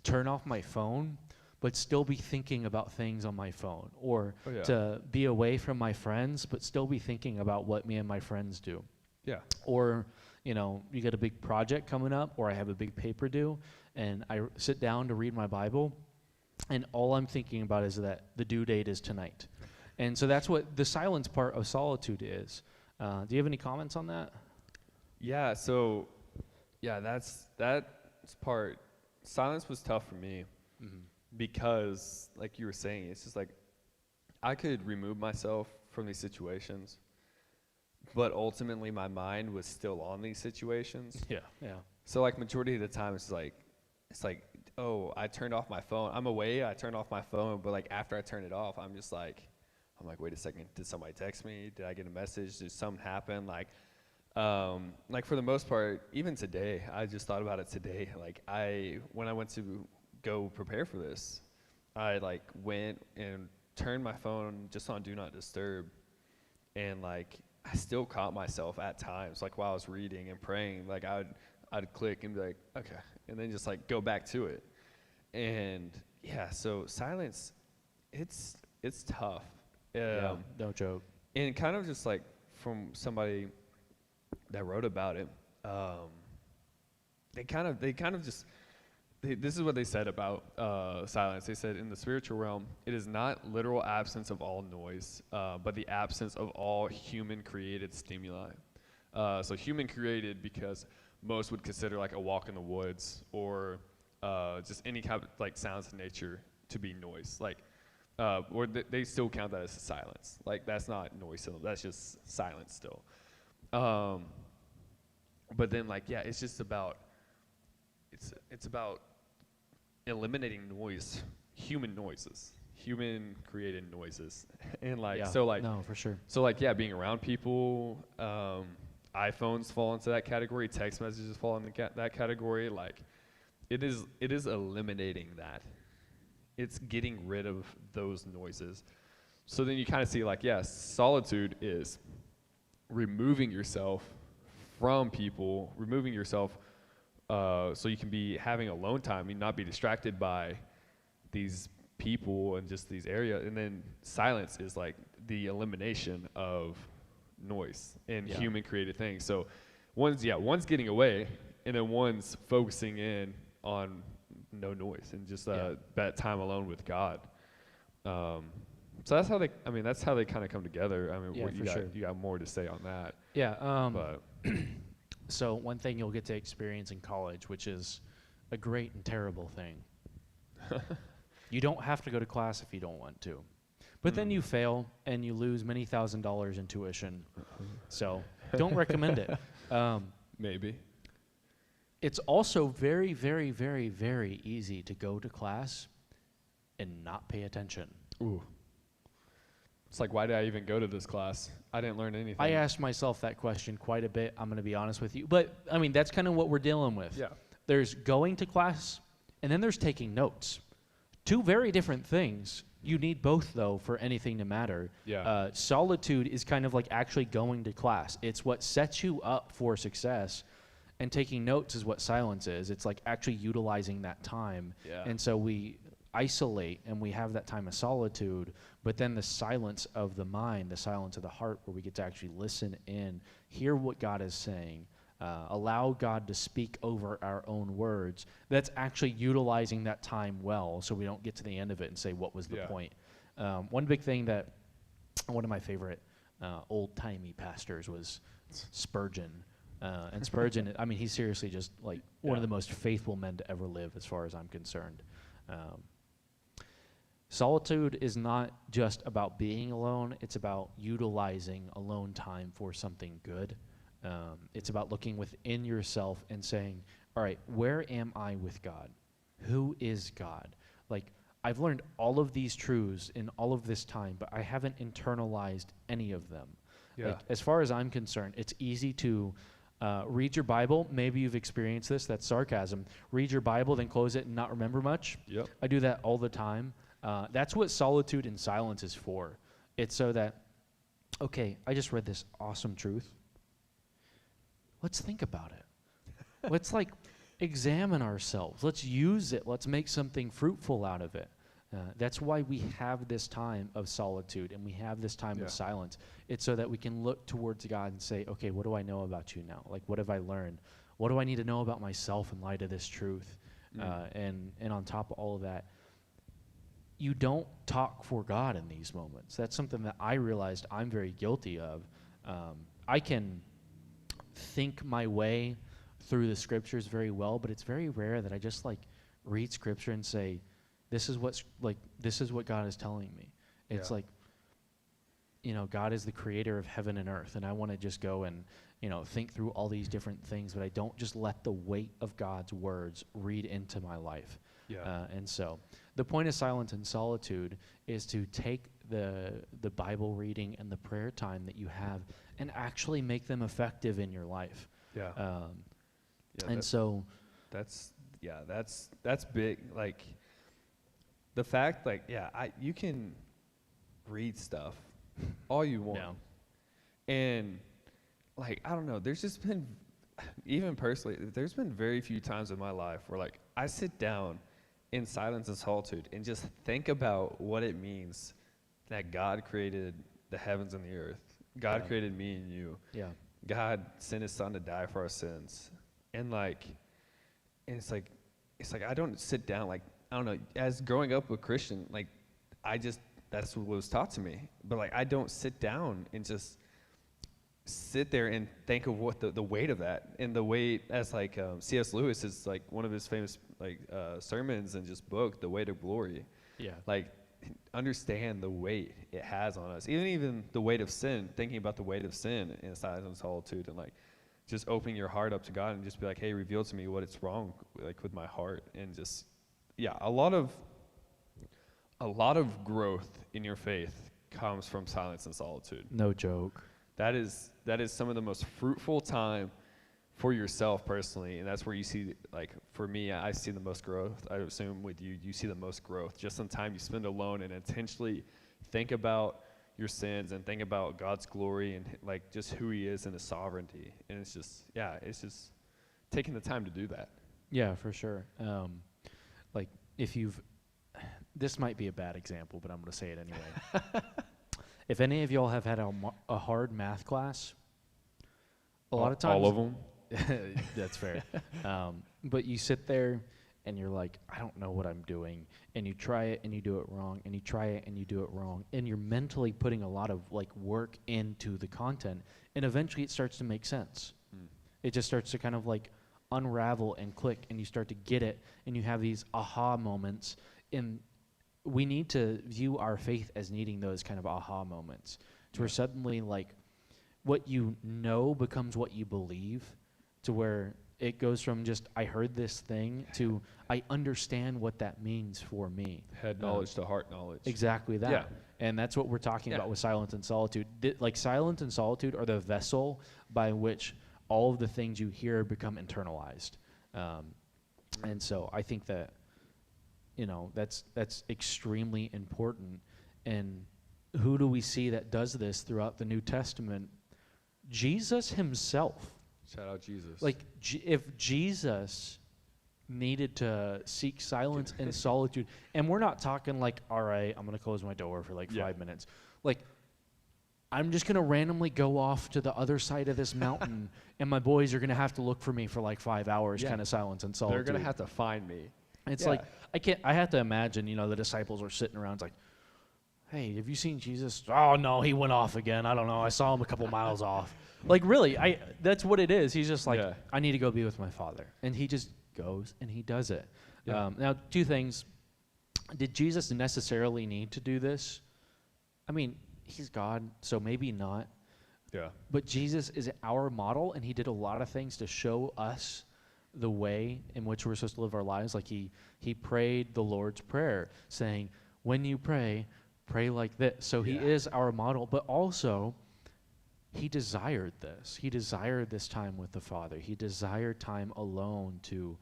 Speaker 2: turn off my phone, but still be thinking about things on my phone. Or to be away from my friends, but still be thinking about what me and my friends do.
Speaker 1: Yeah.
Speaker 2: Or, you get a big project coming up, or I have a big paper due, and I sit down to read my Bible, and all I'm thinking about is that the due date is tonight. And so that's what the silence part of solitude is. Do you have any comments on that?
Speaker 1: Yeah, so, that's part. Silence was tough for me because, like you were saying, it's just like I could remove myself from these situations, but ultimately my mind was still on these situations.
Speaker 2: Yeah.
Speaker 1: So like majority of the time it's like, oh, I turned off my phone. I'm away, I turned off my phone, but like after I turn it off, I'm like, wait a second, did somebody text me? Did I get a message? Did something happen? Like for the most part, even today, I just thought about it today. Like when I went to go prepare for this, I like went and turned my phone just on Do Not Disturb, and like I still caught myself at times, like while I was reading and praying, like I'd click and be like, okay, and then just like go back to it. And so silence, it's tough.
Speaker 2: No joke.
Speaker 1: And kind of just like from somebody that wrote about it, this is what they said about silence. They said, in the spiritual realm, it is not literal absence of all noise, but the absence of all human-created stimuli. So human-created because most would consider like a walk in the woods or just any kind of like sounds of nature to be noise. Like, or they still count that as silence. Like that's not noise, that's just silence still. But then like, it's just about, it's about eliminating noise, human created noises. And like,
Speaker 2: no, for sure.
Speaker 1: So like, being around people, iPhones fall into that category, text messages fall into that category. Like it is eliminating that. It's getting rid of those noises. So then you kind of see like, solitude is removing yourself from people, removing yourself so you can be having alone time and not be distracted by these people and just these areas. And then silence is like the elimination of noise and human created things. So one's getting away, and then one's focusing in on no noise and just that time alone with God. So that's how they kind of come together. I mean,
Speaker 2: You got
Speaker 1: more to say on that.
Speaker 2: Yeah.
Speaker 1: But
Speaker 2: So one thing you'll get to experience in college, which is a great and terrible thing. You don't have to go to class if you don't want to. But then you fail and you lose many $1,000s in tuition. So don't recommend it.
Speaker 1: maybe.
Speaker 2: It's also very, very, very, very easy to go to class and not pay attention.
Speaker 1: Ooh. It's like, why did I even go to this class? I didn't learn anything.
Speaker 2: I asked myself that question quite a bit, I'm going to be honest with you. But, I mean, that's kind of what we're dealing with.
Speaker 1: Yeah.
Speaker 2: There's going to class, and then there's taking notes. Two very different things. You need both, though, for anything to matter.
Speaker 1: Yeah.
Speaker 2: Solitude is kind of like actually going to class. It's what sets you up for success, and taking notes is what silence is. It's like actually utilizing that time.
Speaker 1: Yeah.
Speaker 2: And so we isolate, and we have that time of solitude, but then the silence of the mind, the silence of the heart, where we get to actually listen in, hear what God is saying, allow God to speak over our own words. That's actually utilizing that time well, so we don't get to the end of it and say, what was the point? One big thing that one of my favorite old-timey pastors was Spurgeon. And Spurgeon, I mean, he's seriously just like one of the most faithful men to ever live, as far as I'm concerned. Solitude is not just about being alone. It's about utilizing alone time for something good. It's about looking within yourself and saying, all right, where am I with God? Who is God? Like, I've learned all of these truths in all of this time, but I haven't internalized any of them.
Speaker 1: Yeah.
Speaker 2: Like, as far as I'm concerned, it's easy to read your Bible. Maybe you've experienced this. That's sarcasm. Read your Bible, then close it and not remember much.
Speaker 1: Yep.
Speaker 2: I do that all the time. That's what solitude and silence is for. It's so that, okay, I just read this awesome truth. Let's think about it. Let's like examine ourselves. Let's use it. Let's make something fruitful out of it. That's why we have this time of solitude and we have this time of silence. It's so that we can look towards God and say, okay, what do I know about you now? Like, what have I learned? What do I need to know about myself in light of this truth? And on top of all of that, you don't talk for God in these moments. That's something that I realized I'm very guilty of. I can think my way through the scriptures very well, but it's very rare that I just like read scripture and say, this is what God is telling me. It's like, you know, God is the creator of heaven and earth, and I want to just go and, you know, think through all these different things, but I don't just let the weight of God's words read into my life. And so the point of silence and solitude is to take the Bible reading and the prayer time that you have and actually make them effective in your life. And so that's big. Like, the fact, like, you can read stuff all you want. And, like, I don't know, there's just been, even personally, there's been very few times in my life where, like, I sit down in silence and solitude and just think about what it means that God created the heavens and the earth. God created me and you. God sent his son to die for our sins. And, like, it's like I don't sit down, like, I don't know, as growing up a Christian, like, that's what was taught to me. But, like, I don't sit down and just sit there and think of what the weight of that, and the weight, as like C.S. Lewis is like one of his famous like sermons and just book, The Weight of Glory. Like, understand the weight it has on us, even the weight of sin, thinking about the weight of sin in silence and solitude, and like just opening your heart up to God and just be like, hey, reveal to me what it's wrong like with my heart. And just a lot of growth in your faith comes from silence and solitude. No joke.
Speaker 1: That is some of the most fruitful time for yourself personally, and that's where you see, like, for me, I see the most growth. I assume with you see the most growth just in time you spend alone and intentionally think about your sins and think about God's glory and like just who he is and his sovereignty. And it's just taking the time to do that. Yeah,
Speaker 2: for sure. Like, this might be a bad example, but I'm going to say it anyway. If any of y'all have had a hard math class, a lot of times...
Speaker 1: All of them?
Speaker 2: That's fair. But you sit there and you're like, I don't know what I'm doing. And you try it and you do it wrong. And you try it and you do it wrong. And you're mentally putting a lot of like work into the content. And eventually it starts to make sense. It just starts to kind of like unravel and click, and you start to get it, and you have these aha moments. And we need to view our faith as needing those kind of aha moments, to where suddenly like what you know becomes what you believe, to where it goes from just I heard this thing to I understand what that means for me.
Speaker 1: Head knowledge to heart knowledge.
Speaker 2: Exactly that.
Speaker 1: Yeah.
Speaker 2: And that's what we're talking about with silence and solitude. Like silence and solitude are the vessel by which all of the things you hear become internalized. And so I think that, that's extremely important. And who do we see that does this throughout the New Testament? Jesus himself.
Speaker 1: Shout out Jesus.
Speaker 2: Like, if Jesus needed to seek silence and solitude, and we're not talking like, all right, I'm going to close my door for like 5 minutes. Like, I'm just going to randomly go off to the other side of this mountain, and my boys are going to have to look for me for like 5 hours, kind of silence and solitude.
Speaker 1: They're going to have to find me.
Speaker 2: It's like, I have to imagine, the disciples are sitting around, it's like, hey, have you seen Jesus? Oh, no, he went off again. I don't know. I saw him a couple miles off. Like, really, that's what it is. He's just like, I need to go be with my Father. And he just goes and he does it. Yeah. Now, two things. Did Jesus necessarily need to do this? I mean, he's God, so maybe not.
Speaker 1: Yeah.
Speaker 2: But Jesus is our model, and he did a lot of things to show us the way in which we're supposed to live our lives. Like he prayed the Lord's Prayer, saying, when you pray like this. So he is our model, but also he desired this. He desired this time with the Father. He desired time alone to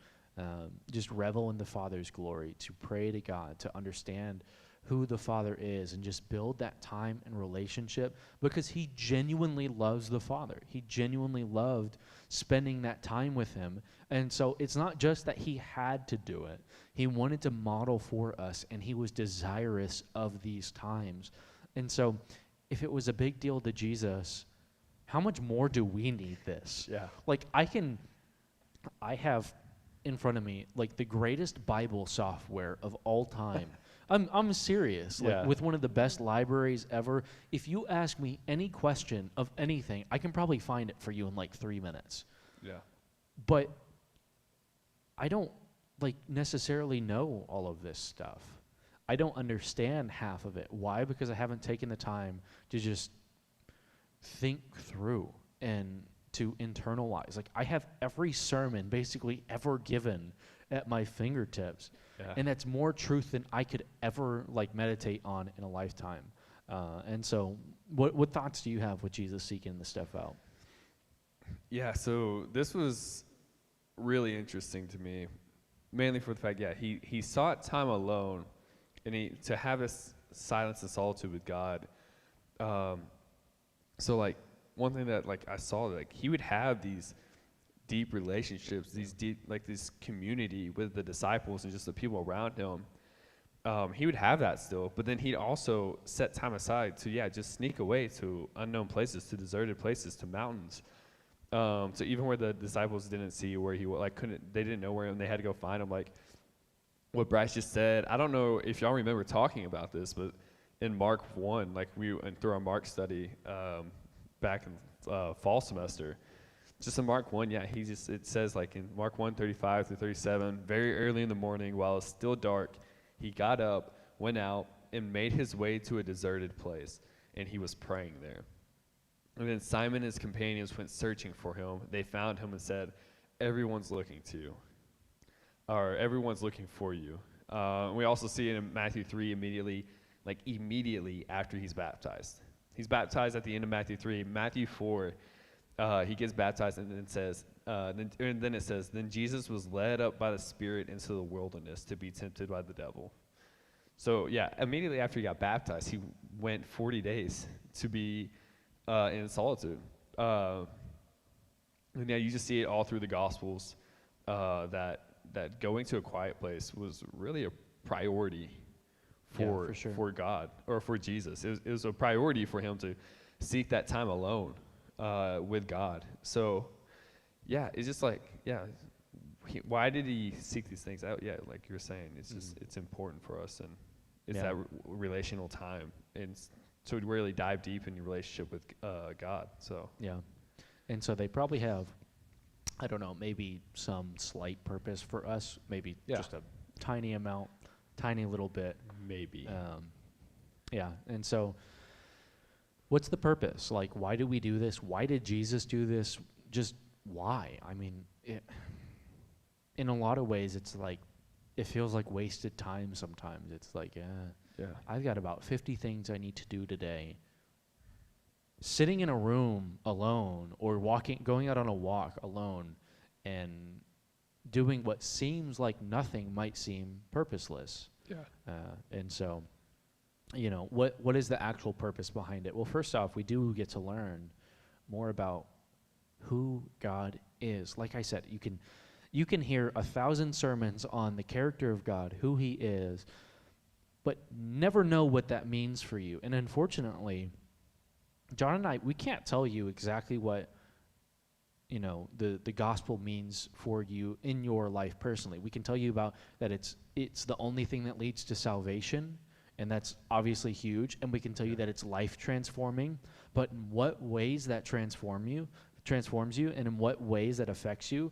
Speaker 2: just revel in the Father's glory, to pray to God, to understand who the Father is, and just build that time and relationship, because he genuinely loves the Father. He genuinely loved spending that time with him. And so it's not just that he had to do it. He wanted to model for us, and he was desirous of these times. And so if it was a big deal to Jesus, how much more do we need this?
Speaker 1: Yeah.
Speaker 2: Like, I have in front of me like the greatest Bible software of all time. I'm serious. Like, with one of the best libraries ever. If you ask me any question of anything, I can probably find it for you in like 3 minutes.
Speaker 1: Yeah.
Speaker 2: But I don't necessarily know all of this stuff. I don't understand half of it. Why? Because I haven't taken the time to just think through and to internalize. Like, I have every sermon basically ever given at my fingertips. Yeah. And that's more truth than I could ever meditate on in a lifetime. And so what thoughts do you have with Jesus seeking this stuff out?
Speaker 1: Yeah, so this was really interesting to me, mainly for the fact, he sought time alone, and to have this silence and solitude with God. So one thing that I saw, he would have these deep relationships, this community with the disciples and just the people around him. He would have that still, but then he'd also set time aside to just sneak away to unknown places, to deserted places, to mountains. So even where the disciples didn't see where he they didn't know where, and they had to go find him. Like what Bryce just said, I don't know if y'all remember talking about this, but in Mark 1, we went through our Mark study back in fall semester. Just in Mark 1, it says in Mark 1:35 through 37, very early in the morning, while it's still dark, he got up, went out, and made his way to a deserted place, and he was praying there. And then Simon and his companions went searching for him. They found him and said, everyone's looking for you. We also see it in Matthew 3 immediately after he's baptized. He's baptized at the end of Matthew 3. Matthew 4, he gets baptized, and then it says, then Jesus was led up by the Spirit into the wilderness to be tempted by the devil. So immediately after he got baptized, he went 40 days to be in solitude. And you just see it all through the Gospels, that going to a quiet place was really a priority for God, or for Jesus. It was a priority for him to seek that time alone with God. So it's just why did he seek these things out? Like you were saying, it's just it's important for us, and it's that relational time. And so we really dive deep in your relationship with God. So
Speaker 2: Yeah. And so they probably have, I don't know, maybe some slight purpose for us, maybe
Speaker 1: Yeah.
Speaker 2: just a tiny amount, tiny little bit.
Speaker 1: maybe.
Speaker 2: Yeah. And so what's the purpose? Like, why do we do this? Why did Jesus do this? Just why? I mean, in a lot of ways, it's like, it feels like wasted time sometimes. It's like,
Speaker 1: Yeah.
Speaker 2: I've got about 50 things I need to do today. Sitting in a room alone or going out on a walk alone and doing what seems like nothing might seem purposeless.
Speaker 1: Yeah.
Speaker 2: And so, what is the actual purpose behind it? Well, first off, we do get to learn more about who God is. Like I said, you can hear 1,000 sermons on the character of God, who he is, but never know what that means for you. And unfortunately, John and I, we can't tell you exactly what, the gospel means for you in your life personally. We can tell you about that it's the only thing that leads to salvation, and that's obviously huge. And we can tell you that it's life transforming, but in what ways that transforms you, and in what ways that affects you,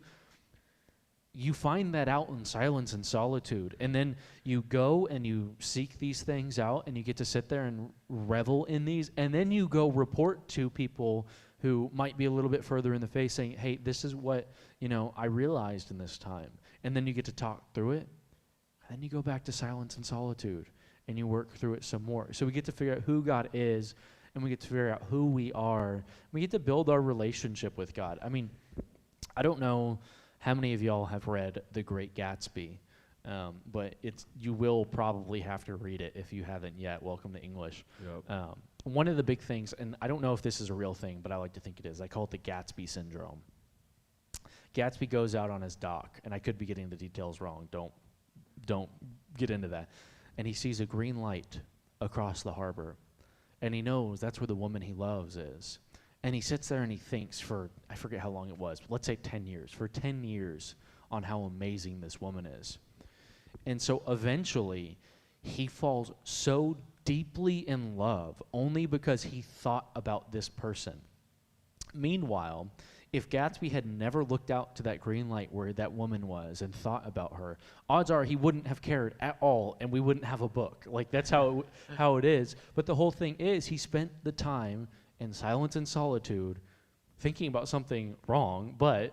Speaker 2: you find that out in silence and solitude. And then you go and you seek these things out, and you get to sit there and revel in these. And then you go report to people who might be a little bit further in the faith, saying, hey, this is what, I realized in this time. And then you get to talk through it. And then you go back to silence and solitude, and you work through it some more. So we get to figure out who God is, and we get to figure out who we are. We get to build our relationship with God. I mean, I don't know how many of y'all have read The Great Gatsby, but you will probably have to read it if you haven't yet. Welcome to English.
Speaker 1: Yep.
Speaker 2: One of the big things, and I don't know if this is a real thing, but I like to think it is. I call it the Gatsby syndrome. Gatsby goes out on his dock, and I could be getting the details wrong. Don't get into that. And he sees a green light across the harbor, and he knows that's where the woman he loves is. And he sits there and he thinks for, I forget how long it was, but let's say 10 years, for 10 years on how amazing this woman is. And so eventually he falls so deeply in love only because he thought about this person. Meanwhile, if Gatsby had never looked out to that green light where that woman was and thought about her, odds are he wouldn't have cared at all, and we wouldn't have a book. Like, that's how it is. But the whole thing is, he spent the time in silence and solitude, thinking about something wrong, but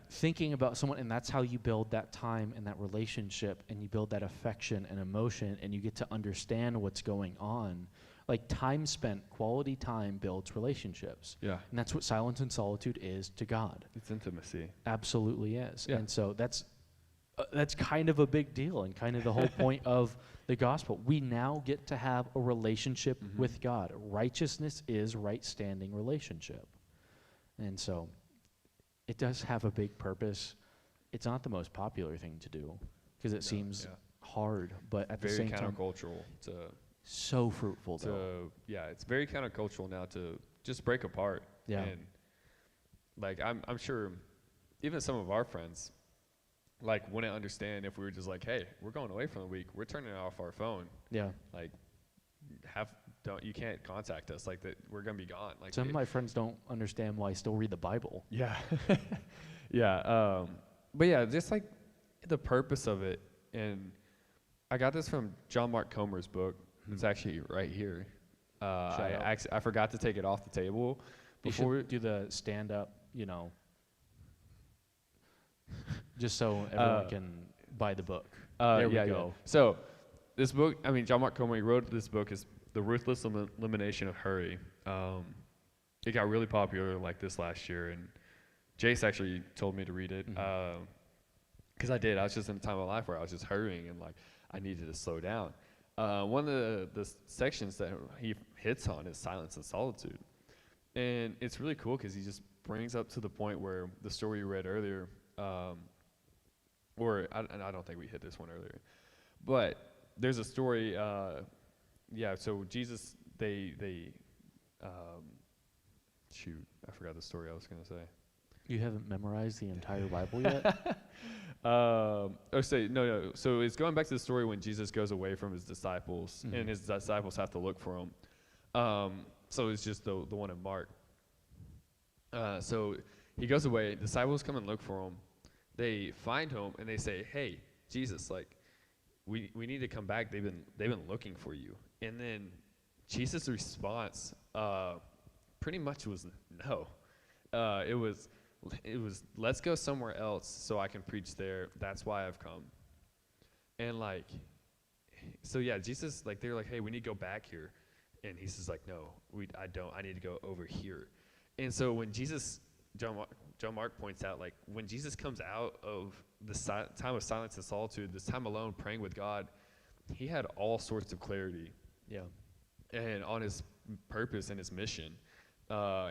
Speaker 2: thinking about someone, and that's how you build that time and that relationship, and you build that affection and emotion, and you get to understand what's going on. Like, time spent, quality time builds relationships.
Speaker 1: Yeah.
Speaker 2: And that's what silence and solitude is to God.
Speaker 1: It's intimacy.
Speaker 2: Absolutely is.
Speaker 1: Yeah.
Speaker 2: And so that's kind of a big deal, and kind of the whole point of the gospel. We now get to have a relationship with God. Righteousness is right standing relationship. And so it does have a big purpose. It's not the most popular thing to do because it seems hard, but at the same time,
Speaker 1: very countercultural to
Speaker 2: so fruitful though.
Speaker 1: Yeah, it's very countercultural now to just break apart.
Speaker 2: Yeah.
Speaker 1: And like I'm sure even some of our friends like wouldn't understand if we were just like, hey, we're going away for the week, we're turning off our phone.
Speaker 2: Yeah.
Speaker 1: Like you can't contact us, like that we're gonna be gone. Like
Speaker 2: some of my friends don't understand why I still read the Bible.
Speaker 1: Yeah. Yeah. But yeah, just like the purpose of it. And I got this from John Mark Comer's book. It's actually right here. I forgot to take it off the table before
Speaker 2: we do the stand up, just so everyone can buy the book. There we go.
Speaker 1: Yeah. So this book, John Mark Comer, he wrote this book, is The Ruthless Elimination of Hurry. It got really popular like this last year, and Jace actually told me to read it because I did. I was just in a time of life where I was just hurrying and like I needed to slow down. One of the sections that he hits on is silence and solitude. And it's really cool because he just brings up to the point where the story you read earlier, I don't think we hit this one earlier, but there's a story, so Jesus, shoot, I forgot the story I was going to say.
Speaker 2: You haven't memorized the entire Bible yet?
Speaker 1: No. So it's going back to the story when Jesus goes away from his disciples, and his disciples have to look for him. So it's just the one in Mark. So he goes away. Disciples come and look for him. They find him and they say, "Hey, Jesus, like, we need to come back. They've been looking for you." And then Jesus' response, pretty much was no. It was let's go somewhere else so I can preach there. That's why I've come. And like, so yeah, Jesus, like, they're like, "Hey, we need to go back here," and he says like, "No, I don't. I need to go over here." And so when John Mark points out, like, when Jesus comes out of the time of silence and solitude, this time alone praying with God, he had all sorts of clarity.
Speaker 2: Yeah.
Speaker 1: And on his purpose and his mission,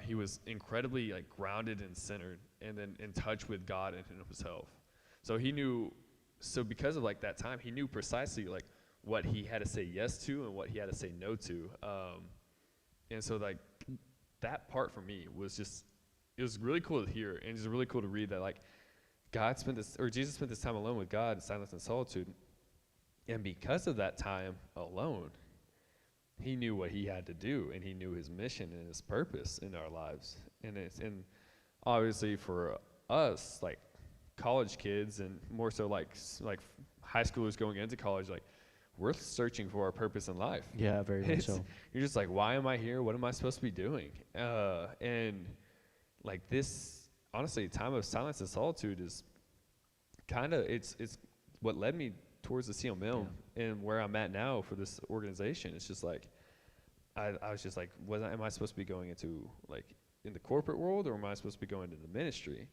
Speaker 1: he was incredibly like grounded and centered, and then in touch with God and himself. So he knew. So because of like that time, he knew precisely like what he had to say yes to and what he had to say no to. And so like that part for me was just, it was really cool to hear, and it's really cool to read that like Jesus spent this time alone with God in silence and solitude, and because of that time alone, he knew what he had to do, and he knew his mission and his purpose in our lives. And obviously for us, like college kids, and more so like high schoolers going into college, like, we're searching for our purpose in life.
Speaker 2: Yeah, very much so.
Speaker 1: You're just like, why am I here? What am I supposed to be doing? And like this, honestly, time of silence and solitude is kind of, it's what led me towards the CL Mill and where I'm at now for this organization. It's just like, I was just like, am I supposed to be going into like in the corporate world, or am I supposed to be going into the ministry?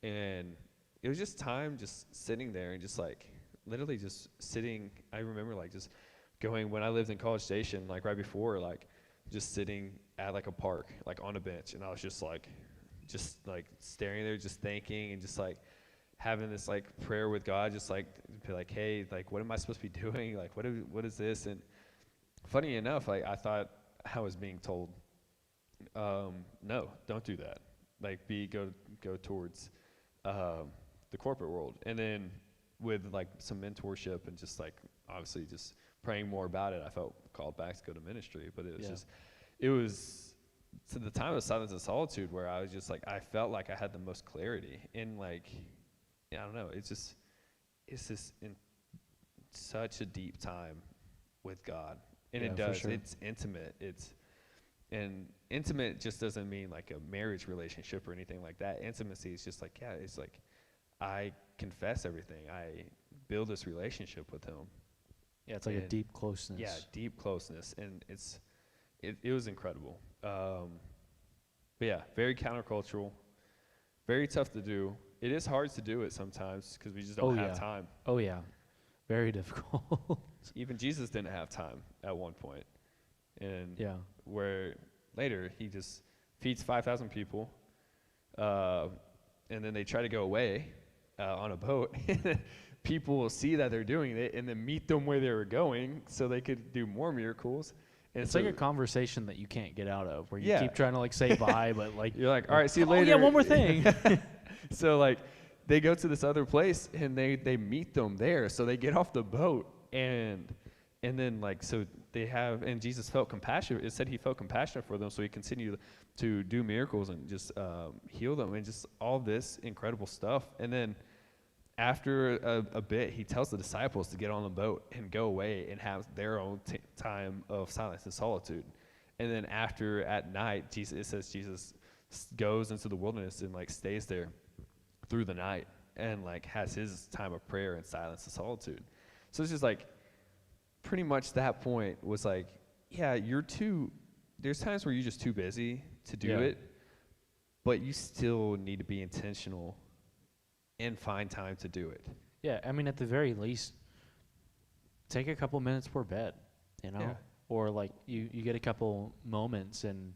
Speaker 1: And it was just time just sitting there and just like, literally just sitting. I remember like just going, when I lived in College Station, like right before, like just sitting at like a park, like on a bench, and I was just like staring there, just thinking, and just like having this like prayer with God, just like be like, hey, like, what am I supposed to be doing? Like, what is this? And funny enough, like, I thought I was being told, no, don't do that. Like, go towards the corporate world. And then with like some mentorship and just like obviously just praying more about it, I felt called back to go to ministry. But it was to the time of silence and solitude where I was just like, I felt like I had the most clarity in like, I don't know, it's just in such a deep time with God. And it does, it's intimate. And intimate just doesn't mean like a marriage relationship or anything like that. Intimacy is just like, it's like, I confess everything. I build this relationship with him.
Speaker 2: Yeah, it's like a deep closeness.
Speaker 1: Yeah, deep closeness, and it was incredible. But yeah, very countercultural, very tough to do. It is hard to do it sometimes because we just don't have time.
Speaker 2: Oh yeah, very difficult.
Speaker 1: Even Jesus didn't have time at one point, and where later he just feeds 5,000 people, and then they try to go away on a boat. People will see that they're doing it and then meet them where they were going so they could do more miracles. And
Speaker 2: it's like a conversation that you can't get out of, where you keep trying to like say bye, but like
Speaker 1: you're like, all right, see you later.
Speaker 2: Oh yeah, one more thing.
Speaker 1: So like they go to this other place and they meet them there. So they get off the boat and then like, so they have, and Jesus felt compassion. It said he felt compassionate for them. So he continued to do miracles and just heal them and just all this incredible stuff. And then after a bit, he tells the disciples to get on the boat and go away and have their own time of silence and solitude. And then after, at night, it says Jesus goes into the wilderness and like stays there through the night and like has his time of prayer and silence and solitude. So it's just like, pretty much that point was like, yeah, there's times where you're just too busy to do it, but you still need to be intentional and find time to do it.
Speaker 2: Yeah, I mean, at the very least, take a couple minutes before bed, you know? Yeah. Or like you get a couple moments and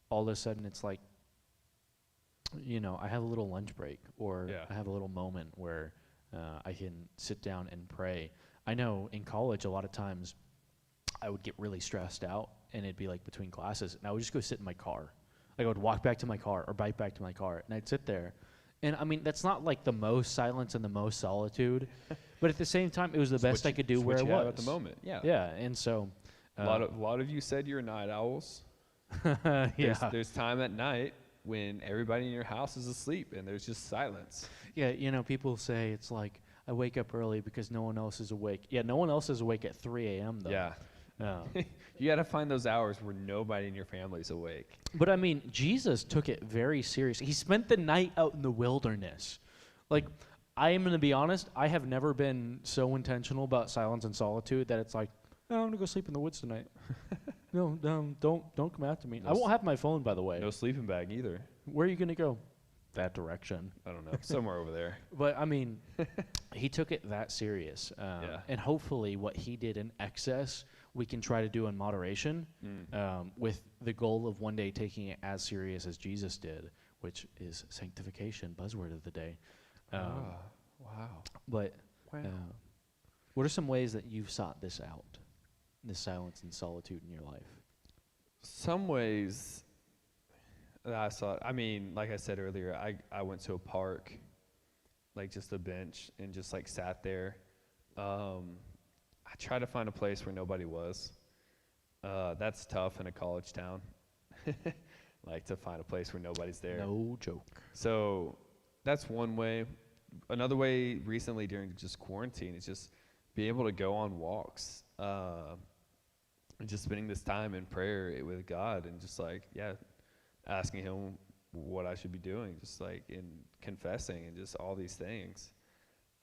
Speaker 2: all of a sudden it's like, you know, I have a little lunch break, or I have a little moment where I can sit down and pray. I know in college a lot of times I would get really stressed out, and it'd be like between classes, and I would just go sit in my car. Like I would walk back to my car or bike back to my car, and I'd sit there. And I mean, that's not like the most silence and the most solitude, but at the same time, it was the best I could do where I was
Speaker 1: at the moment. Yeah.
Speaker 2: Yeah, and so
Speaker 1: A lot of you said you're night owls.
Speaker 2: Yeah.
Speaker 1: There's time at night when everybody in your house is asleep and there's just silence.
Speaker 2: Yeah, people say it's like, I wake up early because no one else is awake. Yeah, no one else is awake at 3 a.m. though.
Speaker 1: Yeah. You got to find those hours where nobody in your family's awake.
Speaker 2: But I mean, Jesus took it very serious. He spent the night out in the wilderness. Like, I am going to be honest, I have never been so intentional about silence and solitude that it's like, oh, I'm going to go sleep in the woods tonight. No, don't come after me. I won't have my phone, by the way.
Speaker 1: No sleeping bag either.
Speaker 2: Where are you going to go? That direction.
Speaker 1: I don't know. Somewhere over there.
Speaker 2: But, I mean, he took it that serious. And hopefully what he did in excess, we can try to do in moderation, with the goal of one day taking it as serious as Jesus did, which is sanctification, buzzword of the day.
Speaker 1: Wow.
Speaker 2: But what are some ways that you've sought this out, this silence and solitude in your life?
Speaker 1: Some ways that I saw, I mean, like I said earlier, I went to a park, like just a bench, and just like sat there. I tried to find a place where nobody was. That's tough in a college town. Like to find a place where nobody's there.
Speaker 2: No joke.
Speaker 1: So that's one way. Another way recently during just quarantine is just be able to go on walks, and just spending this time in prayer with God, and just like, asking him what I should be doing, just like in confessing and just all these things.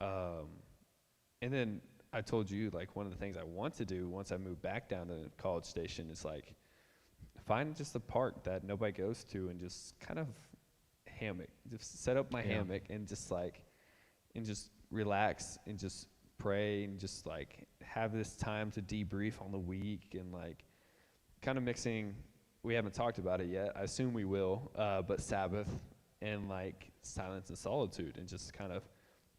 Speaker 1: And then I told you, like, one of the things I want to do once I move back down to College Station is like find just a park that nobody goes to and just kind of just set up my hammock and just relax and just pray and just like have this time to debrief on the week, and like kind of mixing, we haven't talked about it yet, I assume we will, but Sabbath and like silence and solitude, and just kind of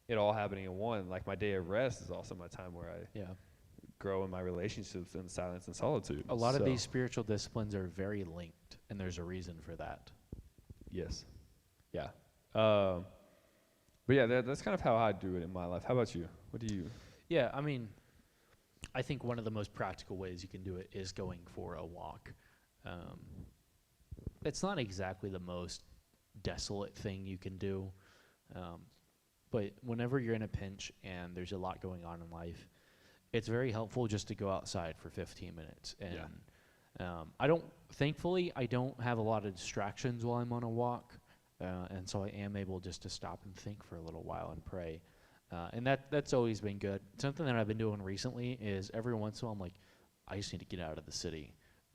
Speaker 1: it all happening in one. Like my day of rest is also my time where I grow in my relationships in silence and solitude.
Speaker 2: A lot of these spiritual disciplines are very linked, and there's a reason for that.
Speaker 1: Yes. Yeah. But yeah, that's kind of how I do it in my life. How about you? What do you?
Speaker 2: Yeah, I mean, I think one of the most practical ways you can do it is going for a walk. It's not exactly the most desolate thing you can do, but whenever you're in a pinch and there's a lot going on in life, it's very helpful just to go outside for 15 minutes. And thankfully, I don't have a lot of distractions while I'm on a walk. And so I am able just to stop and think for a little while and pray. And that's always been good. Something that I've been doing recently is every once in a while I'm like, I just need to get out of the city.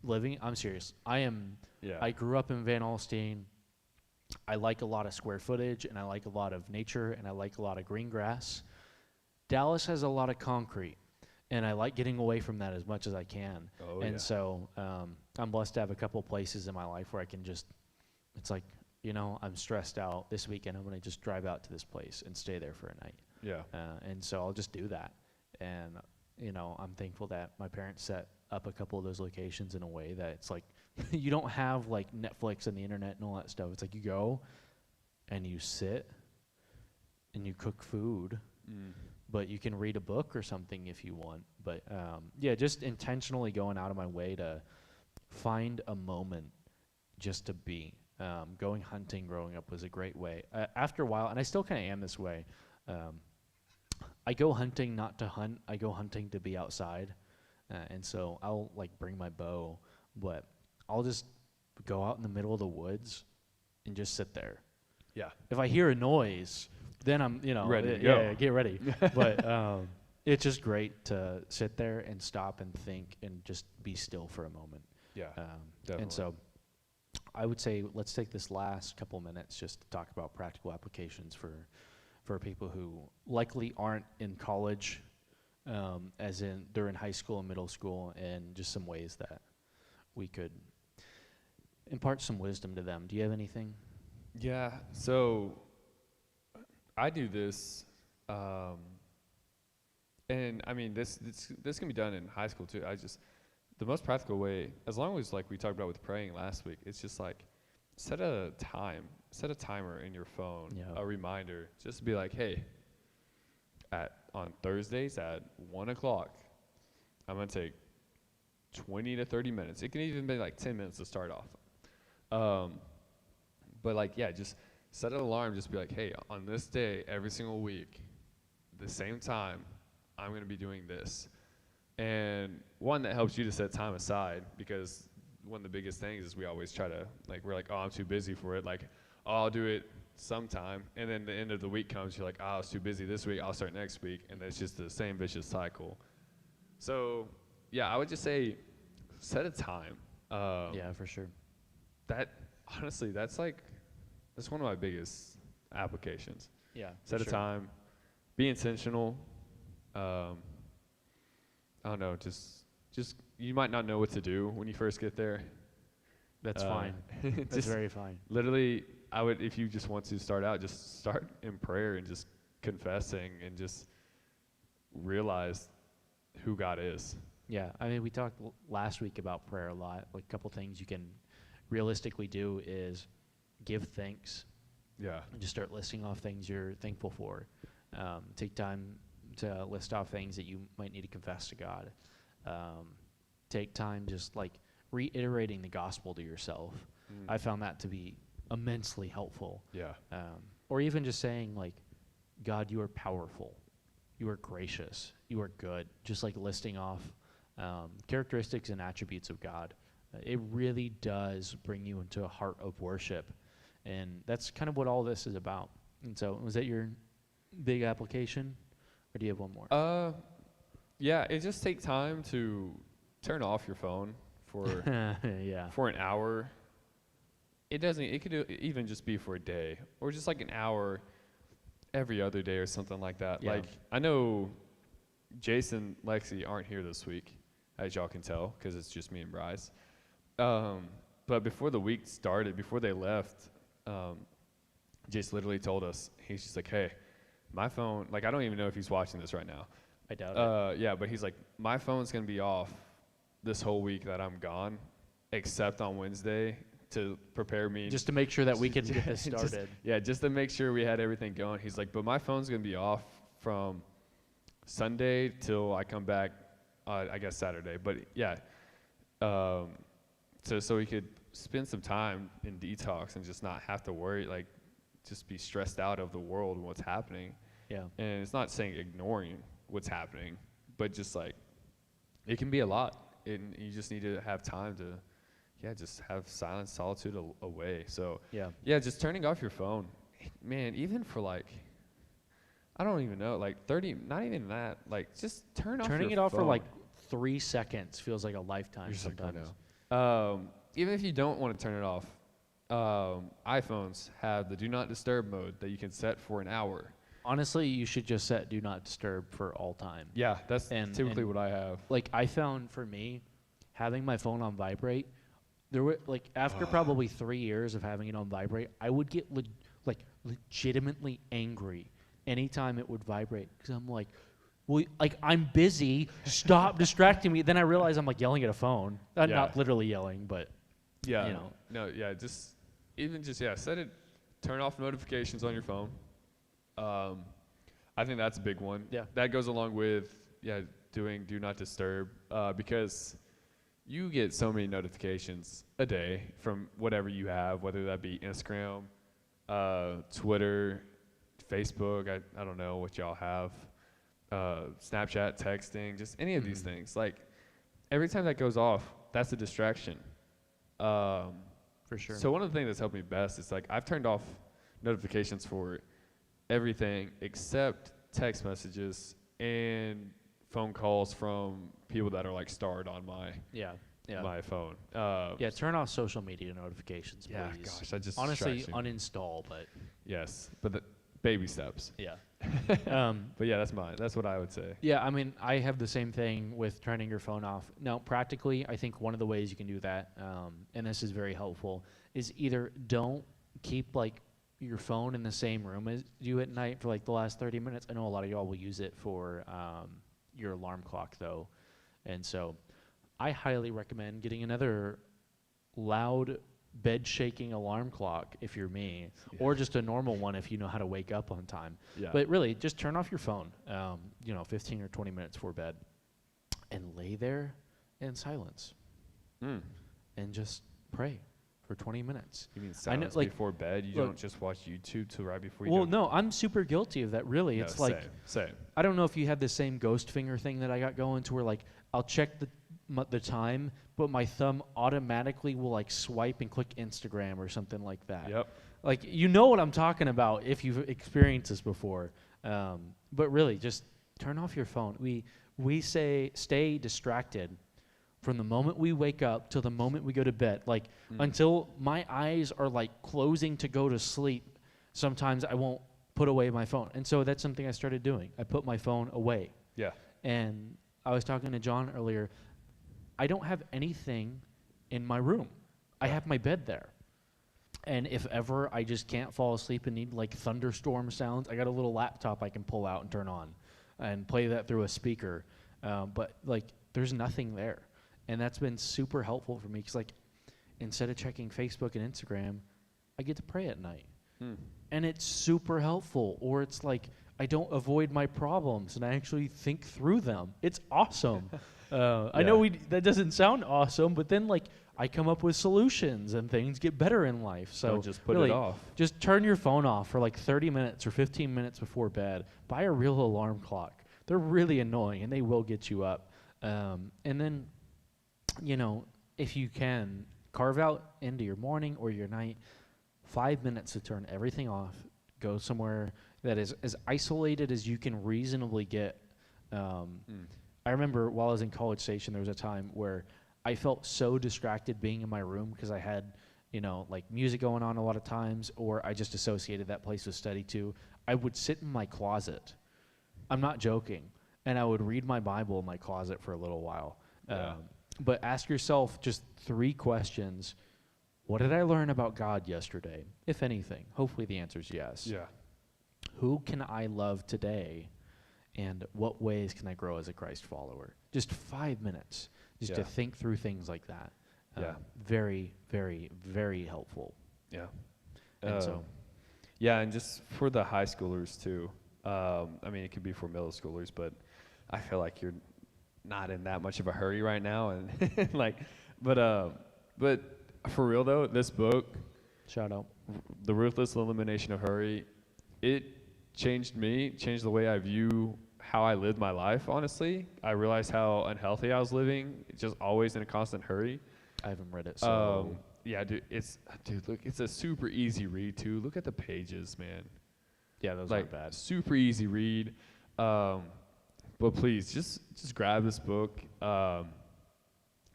Speaker 2: I'm serious. I grew up in Van Alstyne. I like a lot of square footage, and I like a lot of nature, and I like a lot of green grass. Dallas has a lot of concrete, and I like getting away from that as much as I can. So I'm blessed to have a couple places in my life where I can just, it's like, I'm stressed out this weekend. I'm going to just drive out to this place and stay there for a night.
Speaker 1: Yeah.
Speaker 2: And so I'll just do that. And, I'm thankful that my parents set up a couple of those locations in a way that it's like, you don't have like Netflix and the internet and all that stuff. It's like you go and you sit and you cook food, but you can read a book or something if you want. But, just intentionally going out of my way to find a moment just to be. Going hunting growing up was a great way. After a while, and I still kind of am this way, I go hunting not to hunt. I go hunting to be outside. And so I'll like bring my bow, but I'll just go out in the middle of the woods and just sit there.
Speaker 1: Yeah.
Speaker 2: If I hear a noise, then I'm,
Speaker 1: ready to go.
Speaker 2: Yeah, get ready. But it's just great to sit there and stop and think and just be still for a moment.
Speaker 1: Yeah.
Speaker 2: Definitely. And so I would say let's take this last couple minutes just to talk about practical applications for people who likely aren't in college, as in they're in high school and middle school, and just some ways that we could impart some wisdom to them. Do you have anything?
Speaker 1: Yeah. So I do this, and I mean this can be done in high school too. The most practical way, as long as like we talked about with praying last week, it's just like set a timer in your phone, a reminder, just to be like, hey, on Thursdays at 1:00, I'm gonna take 20 to 30 minutes. It can even be like 10 minutes to start off. But like, yeah, just set an alarm. Just be like, hey, on this day, every single week, the same time, I'm going to be doing this. And one, that helps you to set time aside, because one of the biggest things is we always try to, like, we're like, oh, I'm too busy for it. Like, oh, I'll do it sometime. And then the end of the week comes, you're like, oh, I was too busy this week. I'll start next week. And it's just the same vicious cycle. So, yeah, I would just say set a time.
Speaker 2: Yeah, for sure.
Speaker 1: That, honestly, that's one of my biggest applications.
Speaker 2: Yeah.
Speaker 1: Set a time. Be intentional. I don't know, just you might not know what to do when you first get there.
Speaker 2: That's fine. That's very fine.
Speaker 1: Literally, I would, if you just want to start out, just start in prayer and just confessing and just realize who God is.
Speaker 2: Yeah, I mean, we talked last week about prayer a lot. Like, a couple things you can realistically do is give thanks.
Speaker 1: Yeah.
Speaker 2: And just start listing off things you're thankful for. Take time to list off things that you might need to confess to God. Take time just like reiterating the gospel to yourself. I found that to be immensely helpful.
Speaker 1: Yeah.
Speaker 2: Or even just saying like, God, you are powerful. You are gracious. You are good. Just like listing off characteristics and attributes of God. It really does bring you into a heart of worship. And that's kind of what all this is about. And so, was that your big application? Or do you have one more?
Speaker 1: Yeah, it just takes time to turn off your phone for
Speaker 2: yeah.
Speaker 1: for an hour. It could even just be for a day, or just like an hour every other day or something like that.
Speaker 2: Yeah.
Speaker 1: Like, I know Jason, Lexi aren't here this week, as y'all can tell, because it's just me and Bryce. But before the week started, before they left, Jace literally told us, he's just like, hey, my phone, like, I don't even know if he's watching this right now.
Speaker 2: I doubt it.
Speaker 1: Yeah, but he's like, my phone's going to be off this whole week that I'm gone, except on Wednesday, to prepare me.
Speaker 2: Just to make sure that we can get this started.
Speaker 1: Just to make sure we had everything going. He's like, but my phone's going to be off from Sunday till I come back, I guess Saturday. But yeah, so he could spend some time in detox and just not have to worry, like, just be stressed out of the world and what's happening.
Speaker 2: Yeah.
Speaker 1: And it's not saying ignoring what's happening, but just like, it can be a lot. And you just need to have time to, just have silence, solitude away. So, just turning off your phone. Man, even for like, I don't even know, like 30, not even that, like, just turning
Speaker 2: it off for like 3 seconds feels like a lifetime sometimes.
Speaker 1: Like, I know. Even if you don't want to turn it off, iPhones have the do not disturb mode that you can set for an hour.
Speaker 2: Honestly, you should just set do not disturb for all time.
Speaker 1: Yeah, that's typically what I have.
Speaker 2: Like, I found for me, having my phone on vibrate, there were like, after probably 3 years of having it on vibrate, I would get legitimately angry anytime it would vibrate, because I'm like, well, like, I'm busy, stop distracting me. Then I realize I'm like yelling at a phone. Not literally yelling, but
Speaker 1: yeah,
Speaker 2: you know.
Speaker 1: No, yeah, set it, turn off notifications on your phone. I think that's a big one.
Speaker 2: Yeah.
Speaker 1: That goes along with, doing do not disturb, because you get so many notifications a day from whatever you have, whether that be Instagram, Twitter, Facebook, I don't know what y'all have, Snapchat, texting, just any of these things. Like, every time that goes off, that's a distraction.
Speaker 2: For sure.
Speaker 1: So one of the things that's helped me best is, like, I've turned off notifications for everything except text messages and phone calls from people that are like starred on my my phone.
Speaker 2: Turn off social media notifications, please.
Speaker 1: Yeah, gosh, I just
Speaker 2: honestly uninstall, but
Speaker 1: yes, but the baby steps.
Speaker 2: Yeah.
Speaker 1: But yeah, that's mine. That's what I would say.
Speaker 2: Yeah, I mean, I have the same thing with turning your phone off. Now, practically, I think one of the ways you can do that, and this is very helpful, is either don't keep like your phone in the same room as you at night for like the last 30 minutes. I know a lot of y'all will use it for your alarm clock though. And so I highly recommend getting another loud bed shaking alarm clock if you're me, or just a normal one if you know how to wake up on time.
Speaker 1: Yeah.
Speaker 2: But really, just turn off your phone, 15 or 20 minutes before bed and lay there and silence
Speaker 1: Mm.
Speaker 2: and just pray for 20 minutes.
Speaker 1: You mean
Speaker 2: I know,
Speaker 1: silence
Speaker 2: like,
Speaker 1: before bed? You
Speaker 2: look-
Speaker 1: don't just watch YouTube till right before you
Speaker 2: Well,
Speaker 1: go?
Speaker 2: no, I'm super guilty of that, really.
Speaker 1: No,
Speaker 2: It's like,
Speaker 1: same.
Speaker 2: I don't know if you have the same ghost finger thing that I got going to where, like, I'll check the time, but my thumb automatically will, like, swipe and click Instagram or something like that.
Speaker 1: Yep.
Speaker 2: Like, you know what I'm talking about if you've experienced this before. But really, just turn off your phone. We say stay distracted from the moment we wake up till the moment we go to bed. Like, until my eyes are, like, closing to go to sleep, sometimes I won't put away my phone. And so that's something I started doing. I put my phone away.
Speaker 1: Yeah.
Speaker 2: And I was talking to John earlier. I don't have anything in my room. I have my bed there. And if ever I just can't fall asleep and need, like, thunderstorm sounds, I got a little laptop I can pull out and turn on and play that through a speaker. But, like, there's nothing there. And that's been super helpful for me because, like, instead of checking Facebook and Instagram, I get to pray at night. And it's super helpful. Or it's like I don't avoid my problems and I actually think through them. It's awesome. I know that doesn't sound awesome, but then, like, I come up with solutions and things get better in life. So
Speaker 1: Don't just put
Speaker 2: really,
Speaker 1: it off.
Speaker 2: just turn your phone off for like 30 minutes or 15 minutes before bed. Buy a real alarm clock. They're really annoying and they will get you up. And then, you know, if you can, carve out into your morning or your night 5 minutes to turn everything off. Go somewhere that is as isolated as you can reasonably get. I remember while I was in College Station, there was a time where I felt so distracted being in my room because I had, you know, like, music going on a lot of times, or I just associated that place with study too. I would sit in my closet. I'm not joking. And I would read my Bible in my closet for a little while.
Speaker 1: Yeah.
Speaker 2: But ask yourself just 3 questions. What did I learn about God yesterday, if anything? Hopefully the answer is yes.
Speaker 1: Yeah.
Speaker 2: Who can I love today? And what ways can I grow as a Christ follower? Just 5 minutes just to think through things like that. Very, very, very helpful.
Speaker 1: Yeah.
Speaker 2: And so,
Speaker 1: yeah, and just for the high schoolers too. I mean, it could be for middle schoolers, but I feel like you're not in that much of a hurry right now, and like, but for real though, this book,
Speaker 2: shout out.
Speaker 1: The Ruthless Elimination of Hurry, it changed me, changed the way I view how I lived my life, honestly. I realized how unhealthy I was living, just always in a constant hurry.
Speaker 2: I haven't read it, so.
Speaker 1: Yeah, dude, look, it's a super easy read, too. Look at the pages, man.
Speaker 2: Yeah, those
Speaker 1: like,
Speaker 2: aren't bad.
Speaker 1: Super easy read. But please, just grab this book and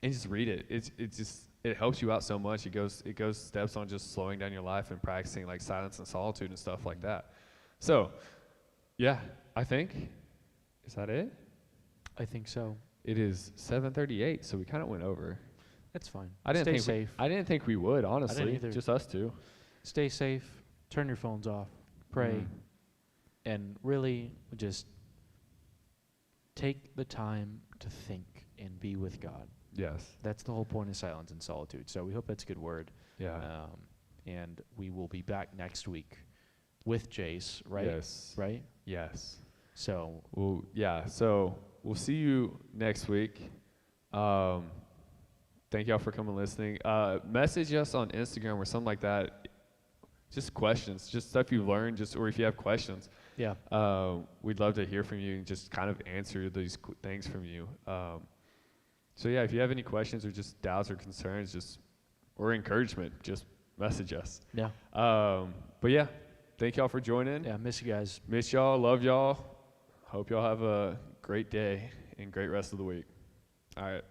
Speaker 1: just read it. It helps you out so much. It goes steps on just slowing down your life and practicing, like, silence and solitude and stuff like that. So, yeah, I think, is that it?
Speaker 2: I think so.
Speaker 1: It is 7:38, so we kind of went over.
Speaker 2: That's fine.
Speaker 1: Stay
Speaker 2: Stay safe.
Speaker 1: I didn't think we would, honestly.
Speaker 2: either.
Speaker 1: Just us two.
Speaker 2: Stay safe. Turn your phones off. Pray. And really just take the time to think and be with God.
Speaker 1: Yes.
Speaker 2: That's the whole point of silence and solitude. So we hope that's a good word.
Speaker 1: Yeah.
Speaker 2: And we will be back next week with Jace, right?
Speaker 1: Yes.
Speaker 2: Right?
Speaker 1: Yes.
Speaker 2: So.
Speaker 1: Well, yeah. So we'll see you next week. Thank y'all for coming and listening. Message us on Instagram or something like that. Just questions, just stuff you've learned, or if you have questions.
Speaker 2: Yeah.
Speaker 1: We'd love to hear from you and just kind of answer these things from you. So yeah, if you have any questions or just doubts or concerns, or encouragement, just message us.
Speaker 2: Yeah.
Speaker 1: But yeah, thank y'all for joining.
Speaker 2: Yeah, miss you guys.
Speaker 1: Miss y'all, love y'all. Hope y'all have a great day and great rest of the week. All right.